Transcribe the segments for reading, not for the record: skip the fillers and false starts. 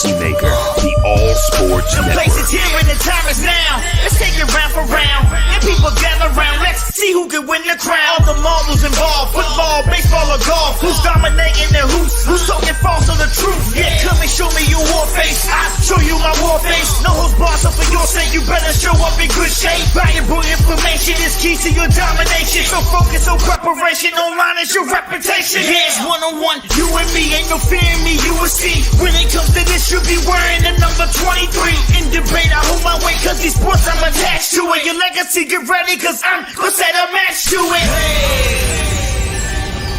Legacy Maker, the All Sports The Network. place is here and the time is now. Let's take it round for round. And people gather round. Let's see who can win the crown. All the marbles involved. Football, baseball, or golf. Who's dominating the hoops? Who's talking false or the truth? Yeah, come and show me your war face. I show you my war face. No holds barred, so for your sake, you better show up in good shape. Valuable information is key to your domination. So focus on preparation. Online is your reputation. Yeah, it's one-on-one. You and me, ain't no fear in me. You will see. When it comes to this, you'll be wearing the number 23. In debate, I hold my weight, cause these sports I'm attached to it. Your legacy, get ready, cause I'm gonna set a match to it. Hey.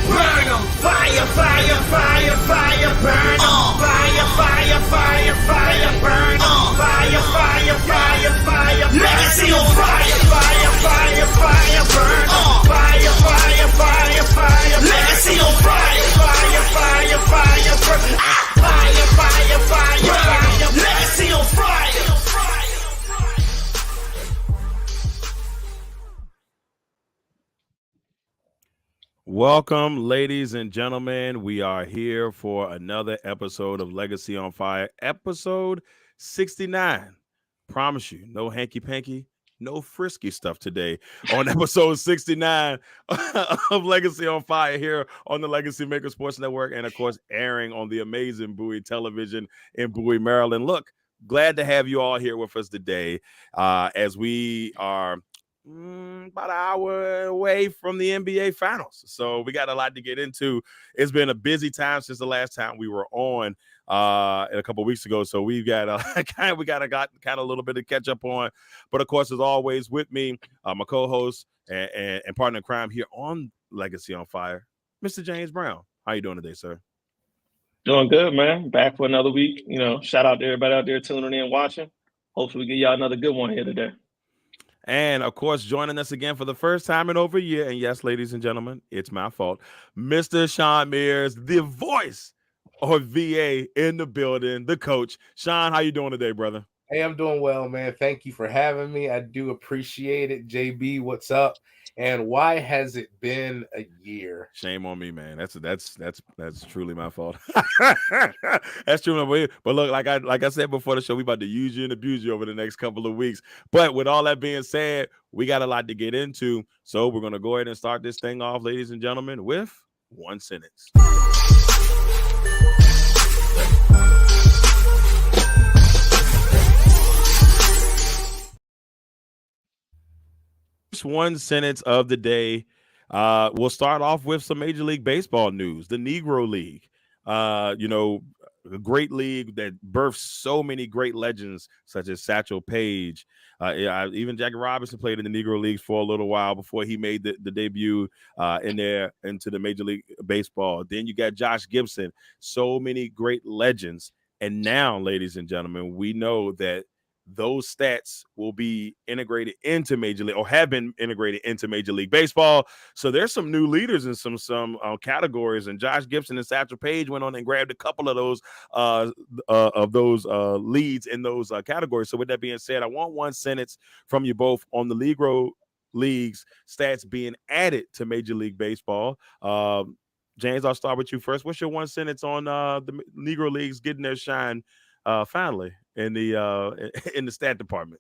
Burn 'em. Fire, fire, fire, fire, burn 'em. Fire, fire, fire, fire, burn 'em. Fire, fire, fire, fire, legacy on fire. Fire, fire, fire, burn 'em. Fire, fire, fire, fire, legacy on fire. Fire, fire, fire, burn 'em. Fire, fire, fire, fire, legacy on fire. Welcome, ladies and gentlemen. We are here for another episode of Legacy on Fire, episode 69. Promise you, no hanky-panky, no frisky stuff today on episode 69 of Legacy on Fire here on the Legacy Maker Sports Network and, of course, airing on the amazing Bowie Television in Bowie, Maryland. Look, glad to have you all here with us today as we are about an hour away from the NBA Finals. So we got a lot to get into. It's been a busy time since the last time we were on a couple of weeks ago. So we've got kind of a little bit to catch up on. But of course, as always, with me, my co-host and partner in crime here on Legacy on Fire, Mr. James Brown. How you doing today, sir? Doing good, man. Back for another week. Shout out to everybody out there tuning in, watching. Hopefully we get y'all another good one here today. And, of course, joining us again for the first time in over a year, and yes, ladies and gentlemen, it's my fault, Mr. Shawn Mears, the voice of VA in the building, the coach. Shawn, how you doing today, brother? Hey, I'm doing well, man. Thank you for having me. I do appreciate it. JB, what's up? And why has it been a year? Shame on me, man. That's truly my fault. That's true. But look, like I said before the show, we about to use you and abuse you over the next couple of weeks. But with all that being said, we got a lot to get into. So we're gonna go ahead and start this thing off, ladies and gentlemen, with one sentence. One sentence of the day. We'll start off with some Major League Baseball news. The Negro League, a great league that birthed so many great legends such as Satchel Paige. Even Jackie Robinson played in the Negro Leagues for a little while before he made the debut into the Major League Baseball. Then you got Josh Gibson. So many great legends. And now, ladies and gentlemen, we know that those stats will be integrated into Major League or have been integrated into Major League Baseball. So there's some new leaders in some categories, and Josh Gibson and Satchel Paige went on and grabbed a couple of those leads in those categories. So with that being said, I want one sentence from you both on the Negro League's stats being added to Major League Baseball. James, I'll start with you first. What's your one sentence on the Negro Leagues getting their shine finally in the stat department?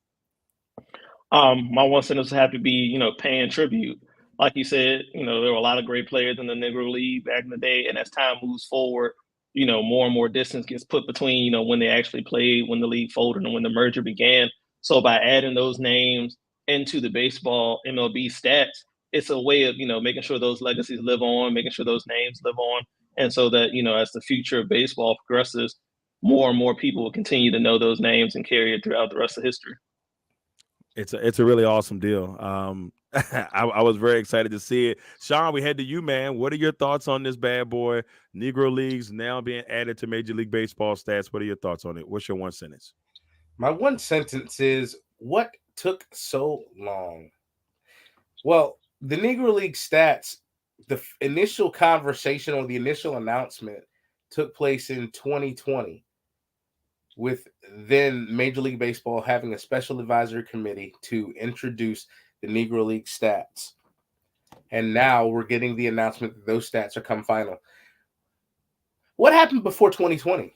My one sentence would have to be, paying tribute. Like you said, there were a lot of great players in the Negro League back in the day, and as time moves forward, more and more distance gets put between, when they actually played, when the league folded, and when the merger began. So by adding those names into the baseball MLB stats, it's a way of, making sure those legacies live on, making sure those names live on, and so that, as the future of baseball progresses, more and more people will continue to know those names and carry it throughout the rest of history. It's a really awesome deal. I was very excited to see it. Shawn, we head to you, man. What are your thoughts on this bad boy? Negro Leagues now being added to Major League Baseball stats. What are your thoughts on it? What's your one sentence? My one sentence is, what took so long? Well, the Negro League stats, the initial conversation or the initial announcement took place in 2020. With then Major League Baseball having a special advisory committee to introduce the Negro League stats. And now we're getting the announcement that those stats are come final. What happened before 2020?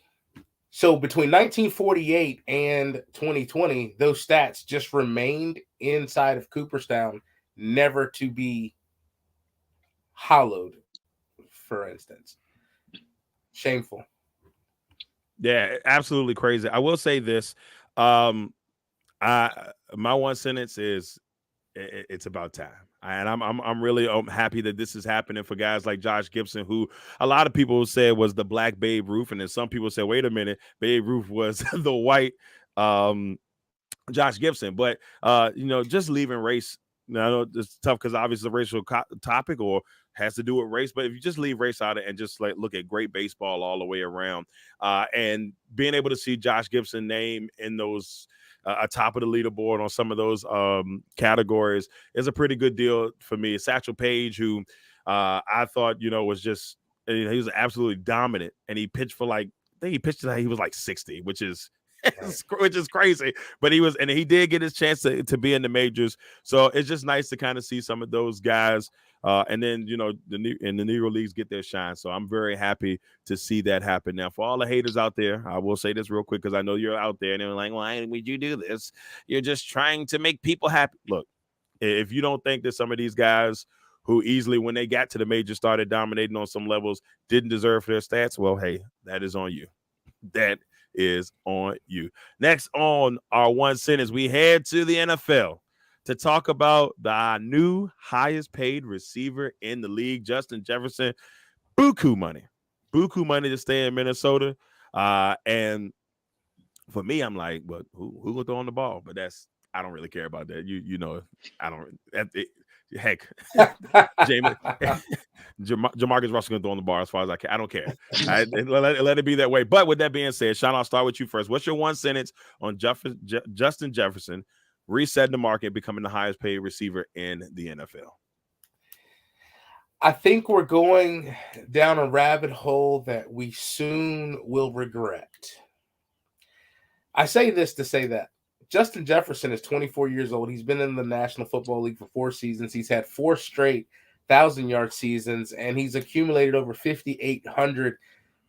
So between 1948 and 2020, those stats just remained inside of Cooperstown, never to be hollowed, for instance. Shameful. Yeah, absolutely crazy. I will say this. My one sentence is it's about time. And I'm really happy that this is happening for guys like Josh Gibson, who a lot of people said was the black Babe Ruth, and then some people said, wait a minute, Babe Ruth was the white Josh Gibson. But just leaving race. I know it's tough because obviously it's a racial topic or has to do with race. But if you just leave race out of it and just like look at great baseball all the way around, and being able to see Josh Gibson name in those atop of the leaderboard on some of those categories is a pretty good deal for me. Satchel Paige, who I thought was just he was absolutely dominant, and he pitched for like I think he pitched till he was like 60, which is crazy. But he did get his chance to be in the majors. So it's just nice to kind of see some of those guys. And then, the Negro Leagues get their shine. So I'm very happy to see that happen. Now, for all the haters out there, I will say this real quick because I know you're out there and they're like, why would you do this? You're just trying to make people happy. Look, if you don't think that some of these guys who easily, when they got to the major, started dominating on some levels, didn't deserve their stats, well, hey, that is on you. That is on you. Next on our one sentence, we head to the NFL to talk about the new highest paid receiver in the league, Justin Jefferson. Buku money to stay in Minnesota. And for me, I'm like, but who will throw on the ball? But I don't really care about that. I don't. Heck, Jamarcus Russell gonna throw on the bar as far as I can. I don't care. Let it be that way. But with that being said, Shawn, I'll start with you first. What's your one sentence on Justin Jefferson resetting the market, becoming the highest paid receiver in the NFL? I think we're going down a rabbit hole that we soon will regret. I say this to say that Justin Jefferson is 24 years old. He's been in the National Football League for 4 seasons. He's had 4 straight 1,000-yard seasons, and he's accumulated over 5,800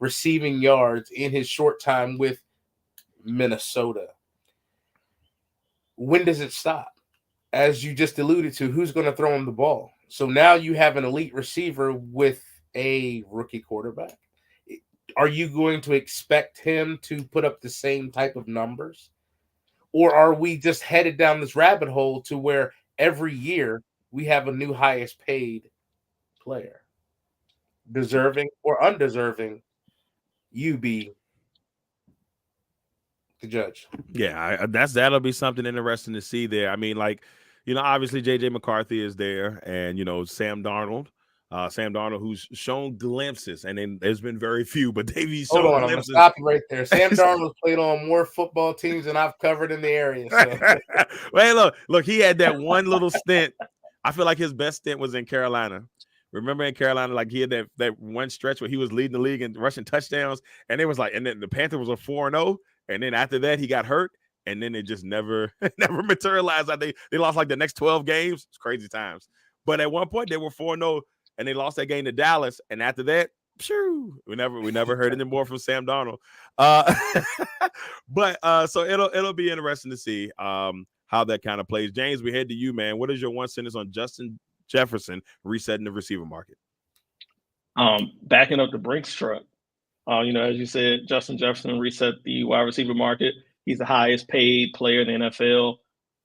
receiving yards in his short time with Minnesota. When does it stop? As you just alluded to, who's going to throw him the ball? So now you have an elite receiver with a rookie quarterback. Are you going to expect him to put up the same type of numbers? Or are we just headed down this rabbit hole to where every year we have a new highest paid player? Deserving or undeserving, you be the judge. Yeah, that'll be something interesting to see there. I mean, obviously J.J. McCarthy is there, and, Sam Darnold. Sam Darnold, who's shown glimpses, and then there's been very few, but they've shown Hold on, glimpses. I'm gonna stop you right there. Sam Darnold played on more football teams than I've covered in the area. So. Well, look, he had that one little stint. I feel like his best stint was in Carolina. Remember in Carolina, like he had that one stretch where he was leading the league in rushing touchdowns, and it was like, and then the Panthers was a 4-0, and then after that he got hurt, and then it just never materialized. They lost like the next 12 games. It's crazy times. But at one point they were 4-0. And they lost that game to Dallas, and after that, we never heard any more from Sam Darnold. But so it'll be interesting to see how that kind of plays. James, we head to you, man. What is your one sentence on Justin Jefferson resetting the receiver market? Backing up the Brinks truck. As you said, Justin Jefferson reset the wide receiver market. He's the highest paid player in the NFL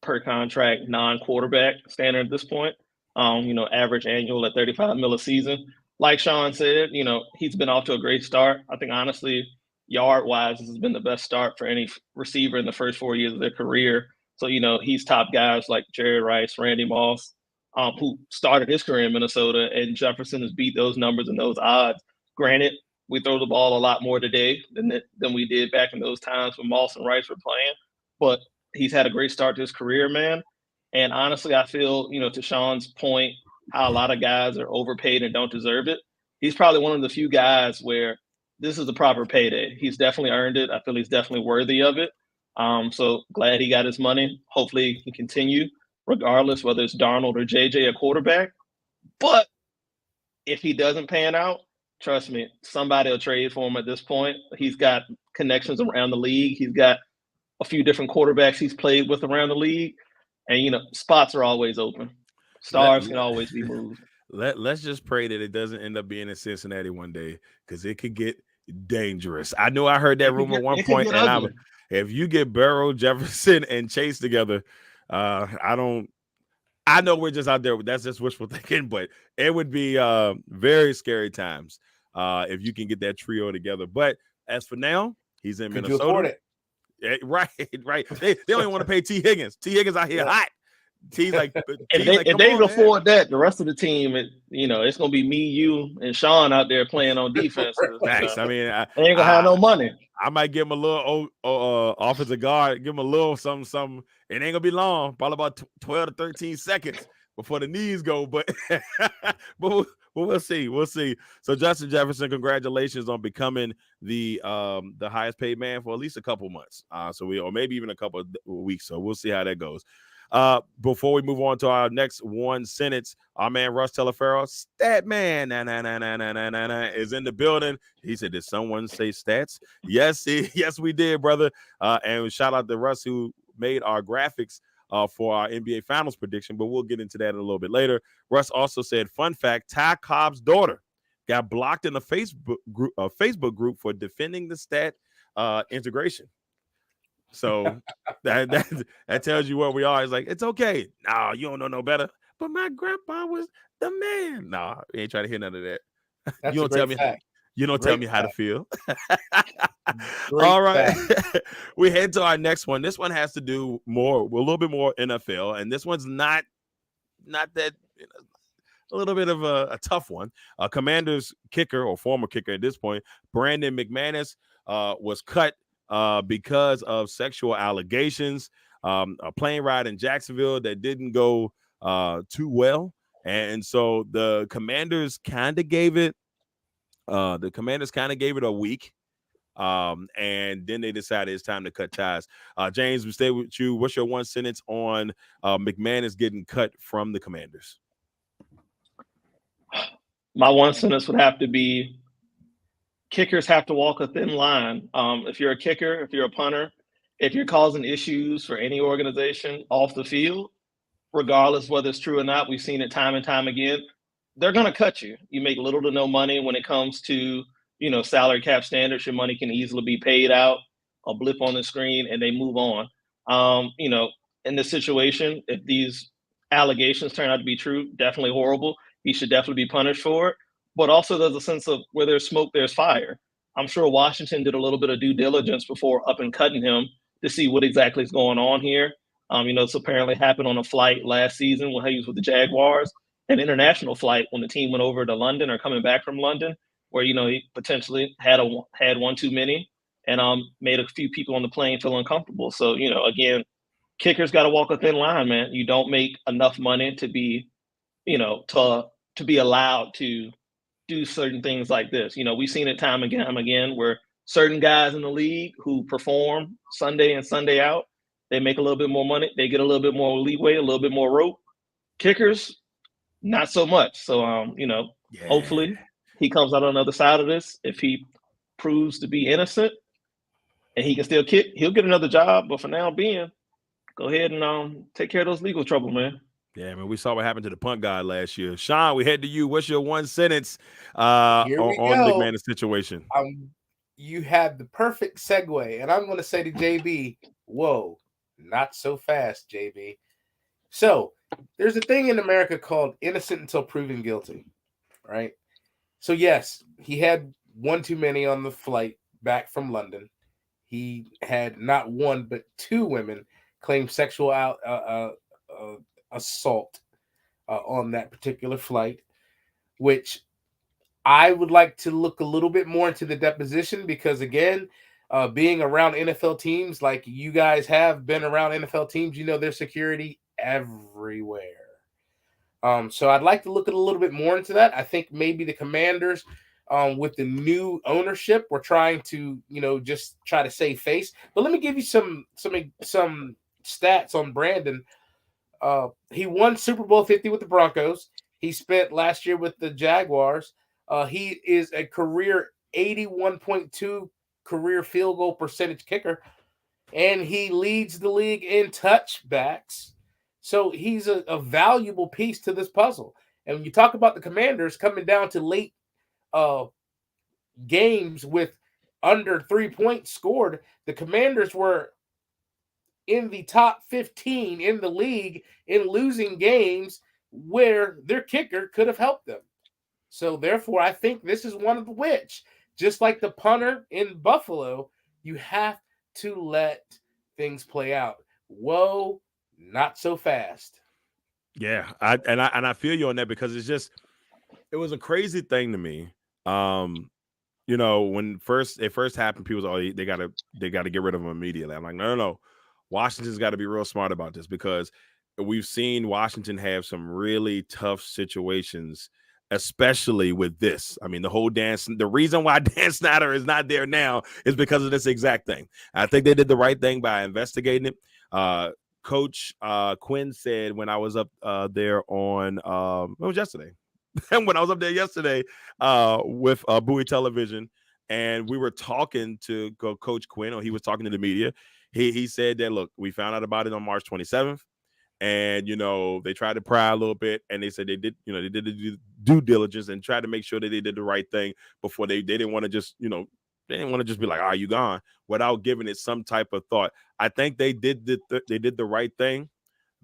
per contract, non-quarterback standard at this point. Average annual at $35 million a season. Like Shawn said, he's been off to a great start. I think, honestly, yard-wise, this has been the best start for any receiver in the first 4 years of their career. So, he's top guys like Jerry Rice, Randy Moss, who started his career in Minnesota, and Jefferson has beat those numbers and those odds. Granted, we throw the ball a lot more today than we did back in those times when Moss and Rice were playing. But he's had a great start to his career, man. And honestly, I feel, to Shawn's point, how a lot of guys are overpaid and don't deserve it. He's probably one of the few guys where this is the proper payday. He's definitely earned it. I feel he's definitely worthy of it. So glad he got his money. Hopefully he can continue, regardless whether it's Darnold or JJ a quarterback. But if he doesn't pan out trust me, somebody will trade for him at this point. He's got connections around the league. He's got a few different quarterbacks he's played with around the league. And, spots are always open. Stars can always be moved. Let's just pray that it doesn't end up being in Cincinnati one day, because it could get dangerous. I know I heard that rumor at one point, and if you get Burrow, Jefferson, and Chase together, I know we're just out there. That's just wishful thinking, but it would be very scary times if you can get that trio together. But as for now, he's in Minnesota. You afford it? Yeah, right. They don't even want to pay T. Higgins. T. Higgins out here hot. T's like, if they can afford that, the rest of the team, it's gonna be me, you, and Shawn out there playing on defense. Nice. I mean, they ain't gonna have no money. I might give him a little offensive guard, give him a little something. It ain't gonna be long, probably about 12 to 13 seconds before the knees go. But but we'll see. We'll see. So Justin Jefferson, congratulations on becoming the highest paid man for at least a couple months. Or maybe even a couple of weeks. So we'll see how that goes. Before we move on to our next one sentence, our man Russ Teleferro, stat man, is in the building. He said, "Did someone say stats?" Yes, yes, we did, brother. And shout out to Russ, who made our graphics for our NBA Finals prediction. But we'll get into that a little bit later. Russ also said, "Fun fact: Ty Cobb's daughter got blocked in a Facebook group for defending the stat integration." So that tells you where we are. It's like, it's okay. No, you don't know no better. But my grandpa was the man. No, you ain't trying to hear none of that. That's you don't tell me. Fact. You don't great tell me how to feel. All right. We head to our next one. This one has to do a little bit more NFL, and this one's not that. A little bit of a tough one. Commanders kicker, or former kicker at this point, Brandon McManus, was cut because of sexual allegations, a plane ride in Jacksonville that didn't go too well. And so the Commanders kind of gave it a week. And then they decided it's time to cut ties. James, we stay with you. What's your one sentence on McManus getting cut from the Commanders? My one sentence would have to be, kickers have to walk a thin line. If you're a kicker, if you're a punter, if you're causing issues for any organization off the field, regardless whether it's true or not, we've seen it time and time again, they're going to cut you. You make little to no money when it comes to, salary cap standards. Your money can easily be paid out, a blip on the screen, and they move on. In this situation, if these allegations turn out to be true, definitely horrible. He should definitely be punished for it. But also there's a sense of where there's smoke, there's fire. I'm sure Washington did a little bit of due diligence before up and cutting him to see what exactly is going on here. This apparently happened on a flight last season when he was with the Jaguars, an international flight when the team went over to London or coming back from London, where, he potentially had one too many and made a few people on the plane feel uncomfortable. So, again, kickers got to walk a thin line, man. You don't make enough money to be, to be allowed to do certain things like this. We've seen it time and again where certain guys in the league who perform Sunday in, Sunday out, they make a little bit more money. They get a little bit more leeway, a little bit more rope. Kickers, not so much. So, Hopefully he comes out on the other side of this. If he proves to be innocent and he can still kick, he'll get another job. But for now being, go ahead and take care of those legal trouble, man. Yeah, man, we saw what happened to the punt guy last year. Shawn, we head to you. What's your one sentence on McManus' situation? You had the perfect segue, and I'm going to say to JB, whoa, not so fast, JB. So there's a thing in America called innocent until proven guilty, right? So, yes, he had one too many on the flight back from London. He had not one but two women claim sexual assault on that particular flight, which I would like to look a little bit more into the deposition because, again, being around NFL teams like you guys have been around NFL teams, there's security everywhere. So I'd like to look at a little bit more into that. I think maybe the Commanders, with the new ownership, were trying to, just try to save face. But let me give you some stats on Brandon. He won Super Bowl 50 with the Broncos. He spent last year with the Jaguars. He is a career 81.2 career field goal percentage kicker, and he leads the league in touchbacks. So he's a valuable piece to this puzzle. And when you talk about the Commanders coming down to late games with under 3 points scored, the Commanders were in the top 15 in the league in losing games where their kicker could have helped them. So therefore, I think this is one of which, just like the punter in Buffalo, you have to let things play out. Whoa, not so fast. Yeah, I feel you on that, because it was a crazy thing to me. You know, when it first happened, people was, oh, they gotta get rid of him immediately. I'm like, no. Washington's got to be real smart about this, because we've seen Washington have some really tough situations, especially with this. I mean, the reason why Dan Snyder is not there now is because of this exact thing. I think they did the right thing by investigating it. Coach Quinn said when I was up there on it was yesterday. And when I was up there yesterday with Bowie Television, and we were talking to Coach Quinn, or he was talking to the media, he said that, look, we found out about it on March 27th, and they tried to pry a little bit, and they said they did the due diligence and tried to make sure that they did the right thing before they didn't want to just they didn't want to just be like, "Ah, you gone," without giving it some type of thought. I think they did the right thing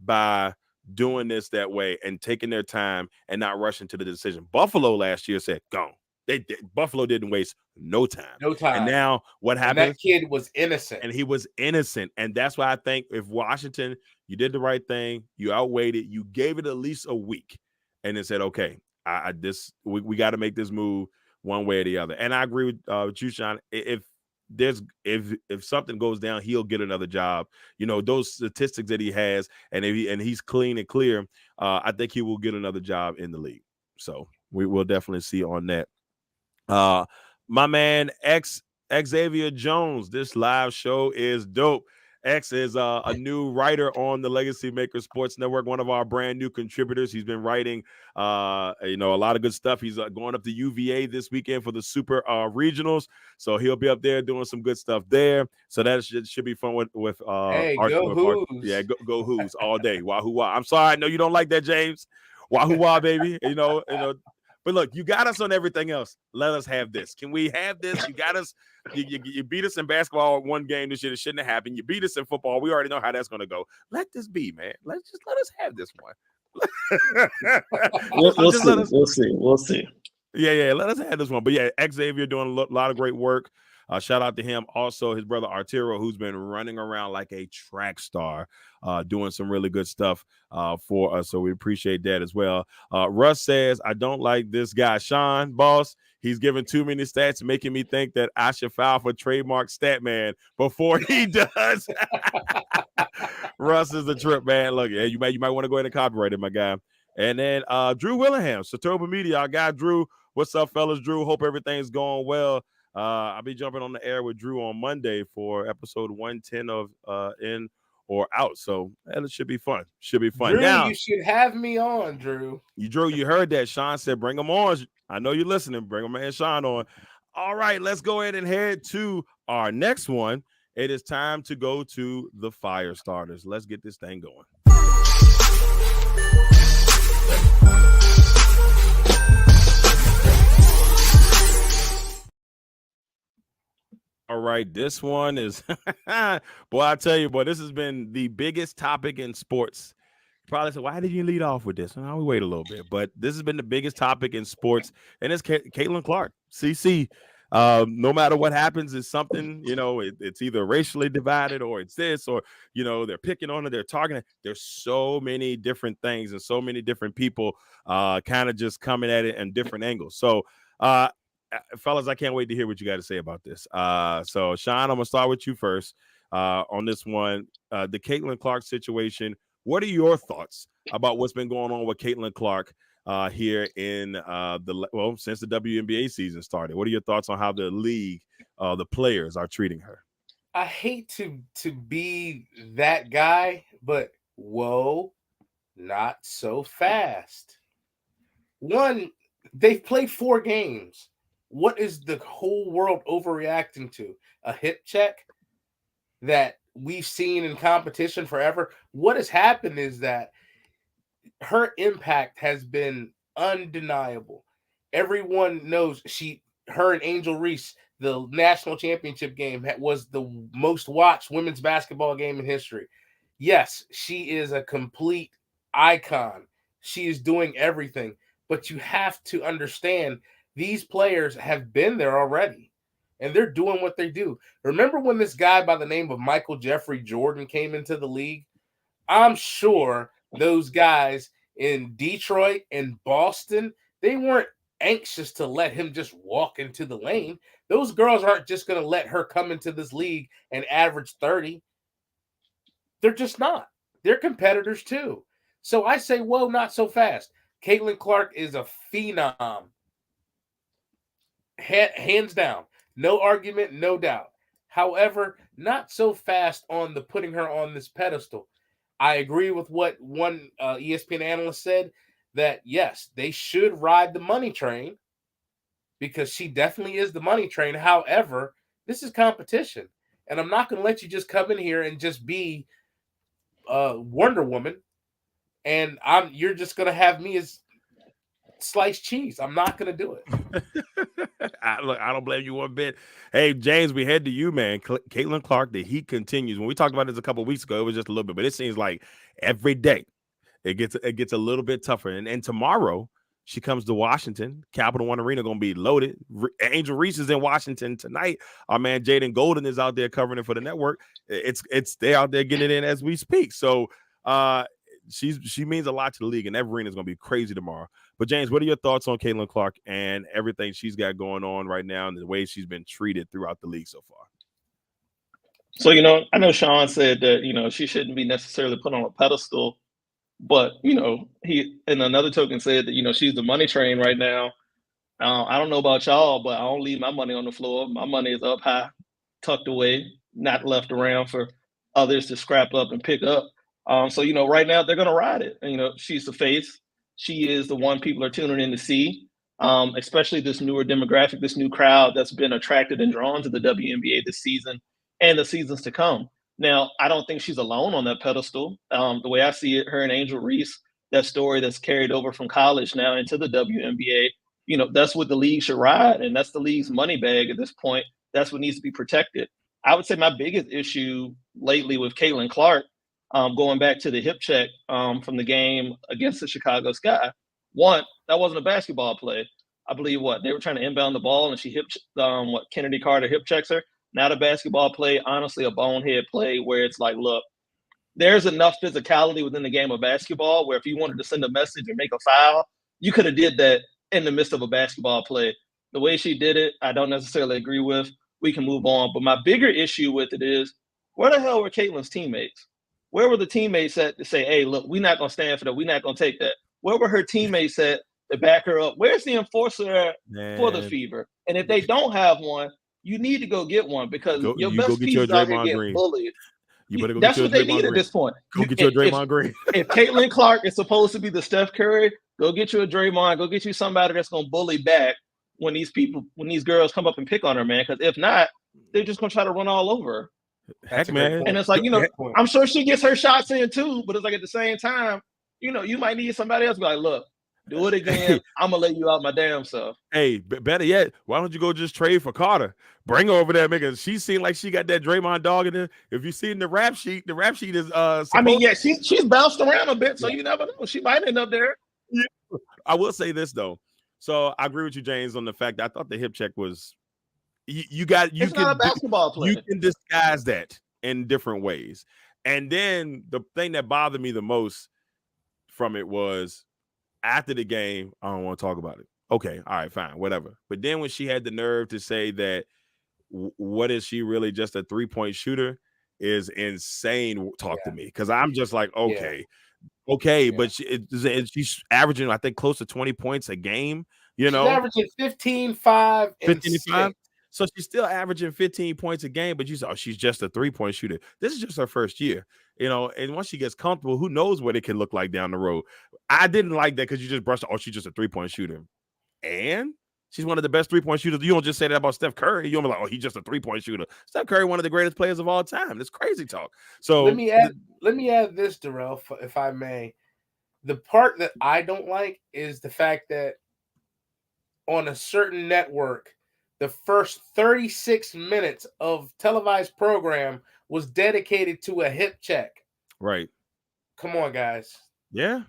by doing this that way and taking their time and not rushing to the decision. Buffalo last year said, "Gone." Buffalo didn't waste no time. And now what happened? And that kid was innocent. And he was innocent. And that's why I think if Washington, you did the right thing, you outweighed it, you gave it at least a week, and then said, okay, we got to make this move one way or the other. And I agree with you, Shawn. If something goes down, he'll get another job. Those statistics that he has, and he's clean and clear, I think he will get another job in the league. So we will definitely see on that. My man Xavier Jones, this live show is dope. X is a new writer on the Legacy Maker Sports Network, one of our brand new contributors. He's been writing a lot of good stuff. He's going up to UVA this weekend for the Super Regionals, so he'll be up there doing some good stuff there. So that should be fun with hey, go Hoos. Yeah, go Hoos all day. Wahoo wah. I'm sorry, I know you don't like that, James. Wahoo wah, baby. But look, you got us on everything else. Let us have this. Can we have this? You got us. You beat us in basketball one game this year. It shouldn't have happened. You beat us in football. We already know how that's going to go. Let this be, man. Let us have this one. We'll see. Yeah. Let us have this one. But yeah, Xavier doing a lot of great work. Shout out to him. Also, his brother Arturo, who's been running around like a track star, doing some really good stuff for us. So we appreciate that as well. Russ says, I don't like this guy, Shawn, boss. He's giving too many stats, making me think that I should file for trademark stat man before he does. Russ is a trip, man. Look, yeah, you might want to go ahead and copyright it, my guy. And then Drew Willingham, Satoba Media, our guy Drew. What's up, fellas? Drew, hope everything's going well. I'll be jumping on the air with Drew on Monday for episode 110 of In or Out. So it should be fun. Drew, now, you should have me on, Drew. You heard that. Shawn said, bring him on. I know you're listening. Bring him and Shawn on. All right, let's go ahead and head to our next one. It is time to go to the fire starters. Let's get this thing going. All right, this one is, boy, I tell you, boy, this has been the biggest topic in sports. You probably said, why did you lead off with this? We wait a little bit, but this has been the biggest topic in sports, and it's Caitlin Clark, CC. No matter what happens, it's something, it's either racially divided or it's this, or, they're picking on it, they're targeting. There's so many different things and so many different people kind of just coming at it in different angles. So, fellas, I can't wait to hear what you got to say about this. So, Shawn, I'm going to start with you first on this one. The Caitlin Clark situation. What are your thoughts about what's been going on with Caitlin Clark here in since the WNBA season started? What are your thoughts on how the league, the players are treating her? I hate to be that guy, but whoa, not so fast. One, They've played 4 games. What is the whole world overreacting to? A hip check that we've seen in competition forever? What has happened is that her impact has been undeniable. Everyone knows her and Angel Reese, the national championship game was the most watched women's basketball game in history. Yes, she is a complete icon. She is doing everything, but you have to understand these players have been there already and they're doing what they do. Remember when this guy by the name of Michael Jeffrey Jordan came into the league? I'm sure those guys in Detroit and Boston, they weren't anxious to let him just walk into the lane. Those girls aren't just going to let her come into this league and average 30. They're just not. They're competitors too. So I say, whoa, not so fast. Caitlin Clark is a phenom. Hands down. No argument, no doubt. However, not so fast on the putting her on this pedestal. I agree with what one ESPN analyst said, that yes, they should ride the money train because she definitely is the money train. However, this is competition, and I'm not going to let you just come in here and just be Wonder Woman, and you're just going to have me as sliced cheese. I'm not going to do it. I don't blame you one bit. Hey, James, we head to you, man. Caitlin Clark, the heat continues. When we talked about this a couple of weeks ago, it was just a little bit, but it seems like every day it gets a little bit tougher. And tomorrow she comes to Washington. Capital One Arena going to be loaded. Angel Reese is in Washington tonight. Our man Jaden Golden is out there covering it for the network. They out there getting it in as we speak. So she means a lot to the league, and that arena is going to be crazy tomorrow. But James, what are your thoughts on Caitlin Clark and everything she's got going on right now and the way she's been treated throughout the league so far? So, I know Shawn said that, she shouldn't be necessarily put on a pedestal, but, he, in another token, said that, she's the money train right now. I don't know about y'all, but I don't leave my money on the floor. My money is up high, tucked away, not left around for others to scrap up and pick up. So, right now they're going to ride it. And, she's the face. She is the one people are tuning in to see, especially this newer demographic, this new crowd that's been attracted and drawn to the WNBA this season and the seasons to come. Now, I don't think she's alone on that pedestal. The way I see it, her and Angel Reese, that story that's carried over from college now into the WNBA, that's what the league should ride. And that's the league's money bag at this point. That's what needs to be protected. I would say my biggest issue lately with Caitlin Clark, going back to the hip check from the game against the Chicago Sky. One, that wasn't a basketball play. I believe they were trying to inbound the ball and she Kennedy Carter hip checks her. Not a basketball play, honestly, a bonehead play where it's like, look, there's enough physicality within the game of basketball where if you wanted to send a message or make a foul, you could have did that in the midst of a basketball play. The way she did it, I don't necessarily agree with. We can move on. But my bigger issue with it is, where the hell were Caitlin's teammates? Where were the teammates at to say, hey, look, we're not going to stand for that. We're not going to take that. Where were her teammates at to back her up? Where's the enforcer for the Fever? And if they don't have one, you need to go get one because your best pieces out here getting bullied. You better go That's get what your they need at this point. Go get your Draymond Green. If Caitlin Clark is supposed to be the Steph Curry, go get you a Draymond. Go get you somebody that's going to bully back when these girls come up and pick on her, man. Because if not, they're just going to try to run all over her. Heck, man. And it's like, I'm sure she gets her shots in too, but it's like at the same time, you might need somebody else to be like, look, do it again. I'm going to lay you out my damn self. Hey, better yet, why don't you go just trade for Carter? Bring her over there, because she seemed like she got that Draymond dog in there. If you see in the rap sheet is she's bounced around a bit, so you never know. She might end up there. Yeah. I will say this though. So I agree with you, James, on the fact that I thought the hip check was it's not a basketball play. You can disguise that in different ways. And then the thing that bothered me the most from it was after the game, I don't want to talk about it. Okay, all right, fine, whatever. But then when she had the nerve to say that what is she really, just a 3-point shooter, is insane talk to me, because I'm just like, okay, but she's averaging, I think, close to 20 points a game. She's averaging 15, 5, and 15, 5. So she's still averaging 15 points a game, but she's just a 3-point shooter. This is just her first year, and once she gets comfortable, who knows what it can look like down the road. I didn't like that because you just brushed, she's just a 3-point shooter. and she's one of the best 3-point shooters. You don't just say that about Steph Curry. You don't be like, oh, he's just a 3-point shooter. Steph Curry, one of the greatest players of all time. That's crazy talk. So let me add this, Darrell, if I may. The part that I don't like is the fact that on a certain network, the first 36 minutes of televised program was dedicated to a hip check. Right. Come on, guys. Yeah.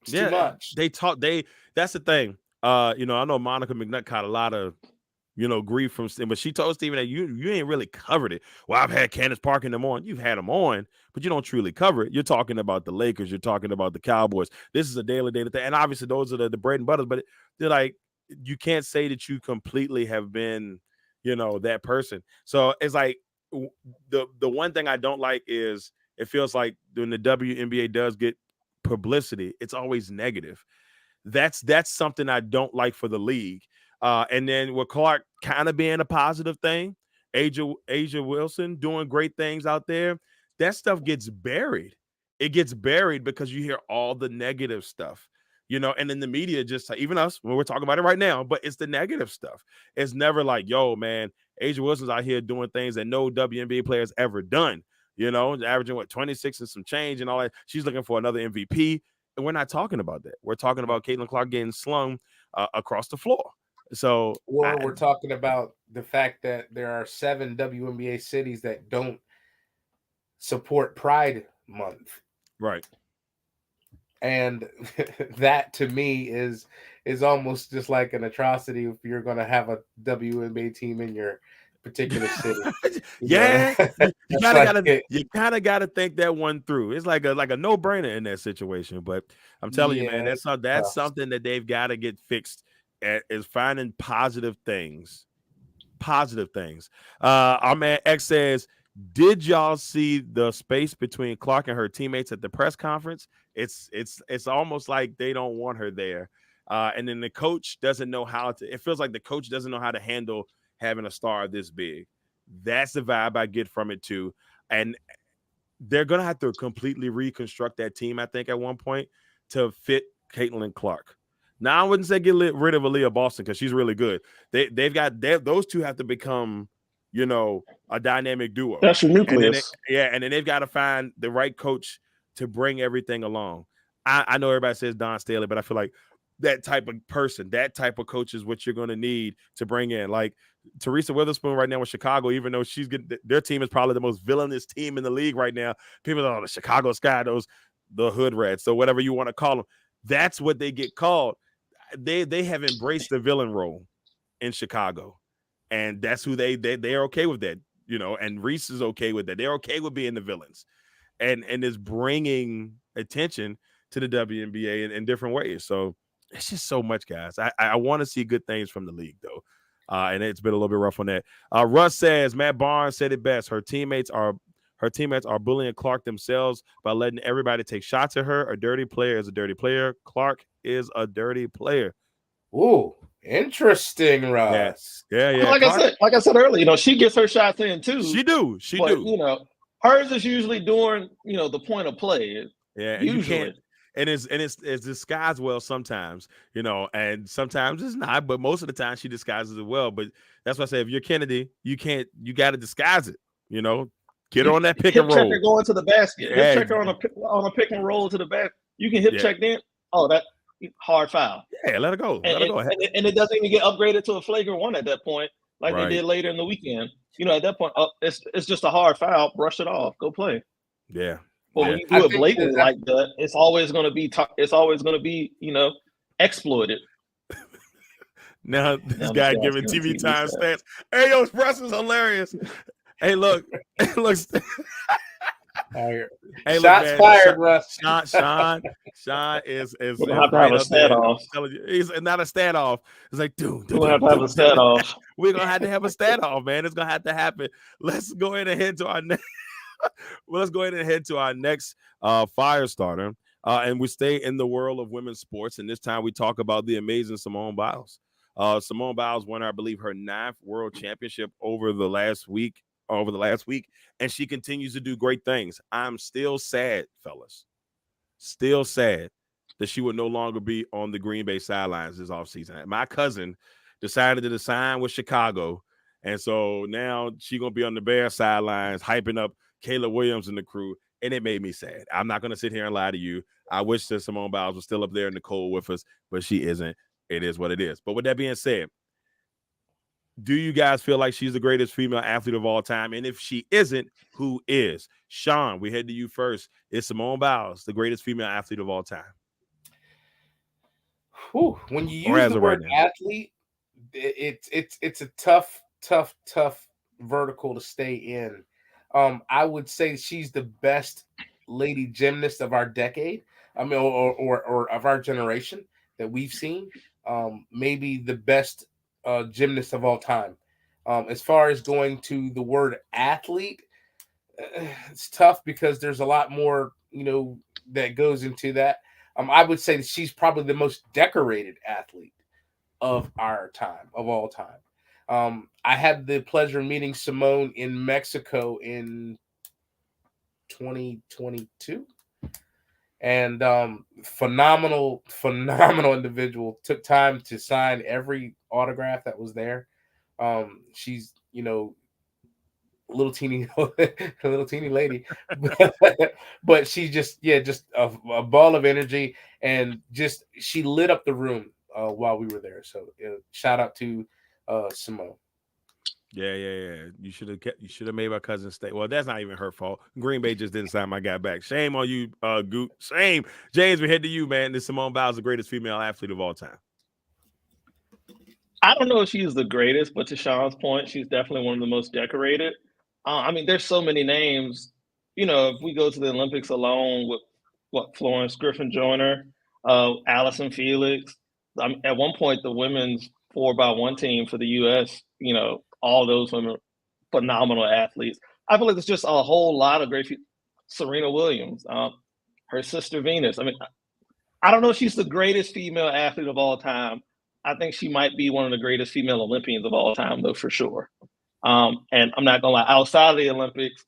It's too much. That's the thing. I know Monica McNutt caught a lot of, grief from, but she told Steven that you ain't really covered it. Well, I've had Candace Parker in them on. You've had them on, but you don't truly cover it. You're talking about the Lakers. You're talking about the Cowboys. This is a daily thing. And obviously those are the bread and butters, but they're like, you can't say that you completely have been, that person. So it's like the one thing I don't like is it feels like when the WNBA does get publicity, it's always negative. That's something I don't like for the league. And then with Clark kind of being a positive thing, Asia Wilson doing great things out there, that stuff gets buried. It gets buried because you hear all the negative stuff. And then the media just, even us, when we're talking about it right now, but it's the negative stuff. It's never like, yo, man, Asia Wilson's out here doing things that no WNBA player's ever done, averaging 26 and some change and all that. She's looking for another MVP. And we're not talking about that. We're talking about Caitlin Clark getting slung across the floor. So we're talking about the fact that there are 7 WNBA cities that don't support Pride Month. Right. And that to me is almost just like an atrocity if you're going to have a WNBA team in your particular city. Yeah, you kind of got to think that one through. It's like a no-brainer in that situation. But I'm telling you, man, that's something that they've got to get fixed. Is finding positive things. Our man X says, did y'all see the space between Clark and her teammates at the press conference? It's almost like they don't want her there. And then the coach doesn't know how to. It feels like the coach doesn't know how to handle having a star this big. That's the vibe I get from it too. And they're gonna have to completely reconstruct that team, I think, at one point to fit Caitlin Clark. Now, I wouldn't say get rid of Aaliyah Boston because she's really good. Those two have to become, a dynamic duo. That's your nucleus. And then they've got to find the right coach to bring everything along. I know everybody says Don Staley, but I feel like that type of person, that type of coach is what you're going to need to bring in. Like Teresa Witherspoon right now with Chicago, even though their team is probably the most villainous team in the league right now. People are the Chicago Sky, the Hood Rats, so whatever you want to call them. That's what they get called. They have embraced the villain role in Chicago, and that's who they're okay with that, and Reese is okay with that. They're okay with being the villains, and is bringing attention to the WNBA in different ways. So it's just so much, guys. I want to see good things from the league though, and it's been a little bit rough on that. Russ says Matt Barnes said it best. Her teammates are bullying Clark themselves by letting everybody take shots at her. A dirty player is a dirty player. Clark is a dirty player. Ooh, interesting, Russ. Yeah. Like I said earlier, she gets her shots in too. She do. Hers is usually during the point of play. Yeah, usually. And it's disguised well sometimes, and sometimes it's not, but most of the time she disguises it well. But that's why I say if you're Kennedy, you got to disguise it, Get her on that pick and roll. Check her going to the basket. Hip check her on a pick and roll to the basket. You can hip check then. Oh, that hard foul. Yeah, let her go. And it doesn't even get upgraded to a flagrant one at that point, like they did later in the weekend. At that point, it's just a hard foul. Brush it off. Go play. Yeah. But when you do it blatantly like that, it's always going to be exploited. Now this guy giving TV time stats. Hey, yo, Russ is hilarious. Hey, look. Shots fired, Russ. Shawn is we're gonna have to have a standoff. He's not a standoff. It's like, dude, we're gonna have to have a standoff. We're gonna have to have a standoff, man. It's gonna have to happen. Let's go ahead and head to our next. Let's go ahead and head to our next fire starter, and we stay in the world of women's sports. And this time we talk about the amazing Simone Biles. Simone Biles won, I believe, her 9th world championship over the last week, and she continues to do great things. I'm still sad, fellas. Still sad that she would no longer be on the Green Bay sidelines this offseason. My cousin decided to sign with Chicago, and so now she's gonna be on the Bears sidelines hyping up Kayla Williams and the crew, and it made me sad. I'm not gonna sit here and lie to you. I wish that Simone Biles was still up there in the cold with us, but she isn't. It is what it is. But with that being said, do you guys feel like she's the greatest female athlete of all time? And if she isn't, who is? Shawn, we head to you first. Is Simone Biles the greatest female athlete of all time? Whew. When you use the word athlete, it's a tough vertical to stay in. I would say she's the best lady gymnast of our decade. I mean, or of our generation that we've seen. Maybe the best gymnast of all time. As far as going to the word athlete, it's tough because there's a lot more, that goes into that. I would say that she's probably the most decorated athlete of our time, of all time. I had the pleasure of meeting Simone in Mexico in 2022. And phenomenal individual. Took time to sign every autograph that was there. She's a little teeny lady, but she just a ball of energy, and just she lit up the room while we were there. So shout out to Simone. Yeah. You should have made my cousin stay. Well, that's not even her fault. Green Bay just didn't sign my guy back. Shame on you, Goot. Shame. James, we head to you, man. This Simone Biles, the greatest female athlete of all time. I don't know if she's the greatest, but to Shawn's point, she's definitely one of the most decorated. I mean, there's so many names. If we go to the Olympics alone with Florence Griffin Joyner, Allison Felix. At one point, the women's 4x1 team for the U.S., all those women, phenomenal athletes. I feel like there's just a whole lot of great Serena Williams, her sister Venus. I mean, I don't know if she's the greatest female athlete of all time. I think she might be one of the greatest female Olympians of all time, though, for sure. And I'm not gonna lie, outside of the Olympics,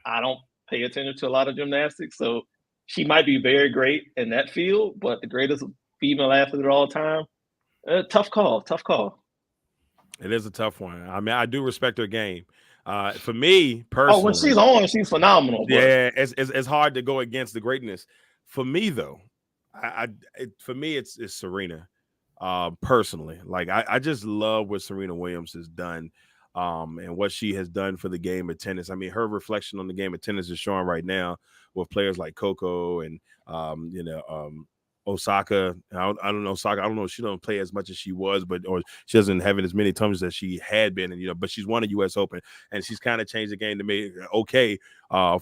I don't pay attention to a lot of gymnastics, so she might be very great in that field, but the greatest female athlete of all time, tough call. It is a tough one. I mean, I do respect her game. For me personally, when she's on, she's phenomenal. Yeah, it's hard to go against the greatness. For me though, it's Serena. Personally, like I just love what Serena Williams has done, and what she has done for the game of tennis. I mean, her reflection on the game of tennis is showing right now with players like Coco and Osaka. I don't know Osaka. I don't know if she don't play as much as she was, or she doesn't have as many times as she had been. And but she's won a U.S. Open, and she's kind of changed the game to make it okay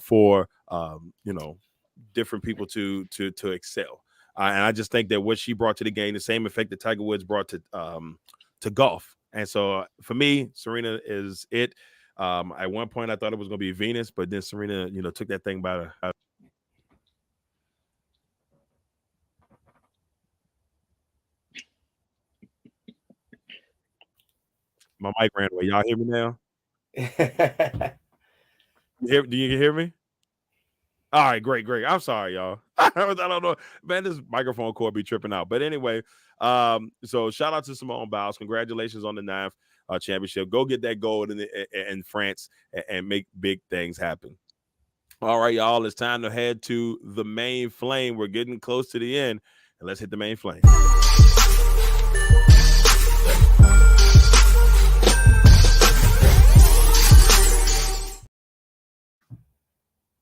for different people to excel. And I just think that what she brought to the game, the same effect that Tiger Woods brought to golf. And so for me, Serena is it. At one point, I thought it was going to be Venus, but then Serena, took that thing by the. My mic ran away. Y'all hear me now? Do you hear me? All right, great. I'm sorry, y'all. I don't know, man. This microphone cord be tripping out. But anyway, so shout out to Simone Biles. Congratulations on the 9th championship. Go get that gold in France and make big things happen. All right, y'all. It's time to head to the main flame. We're getting close to the end, and let's hit the main flame.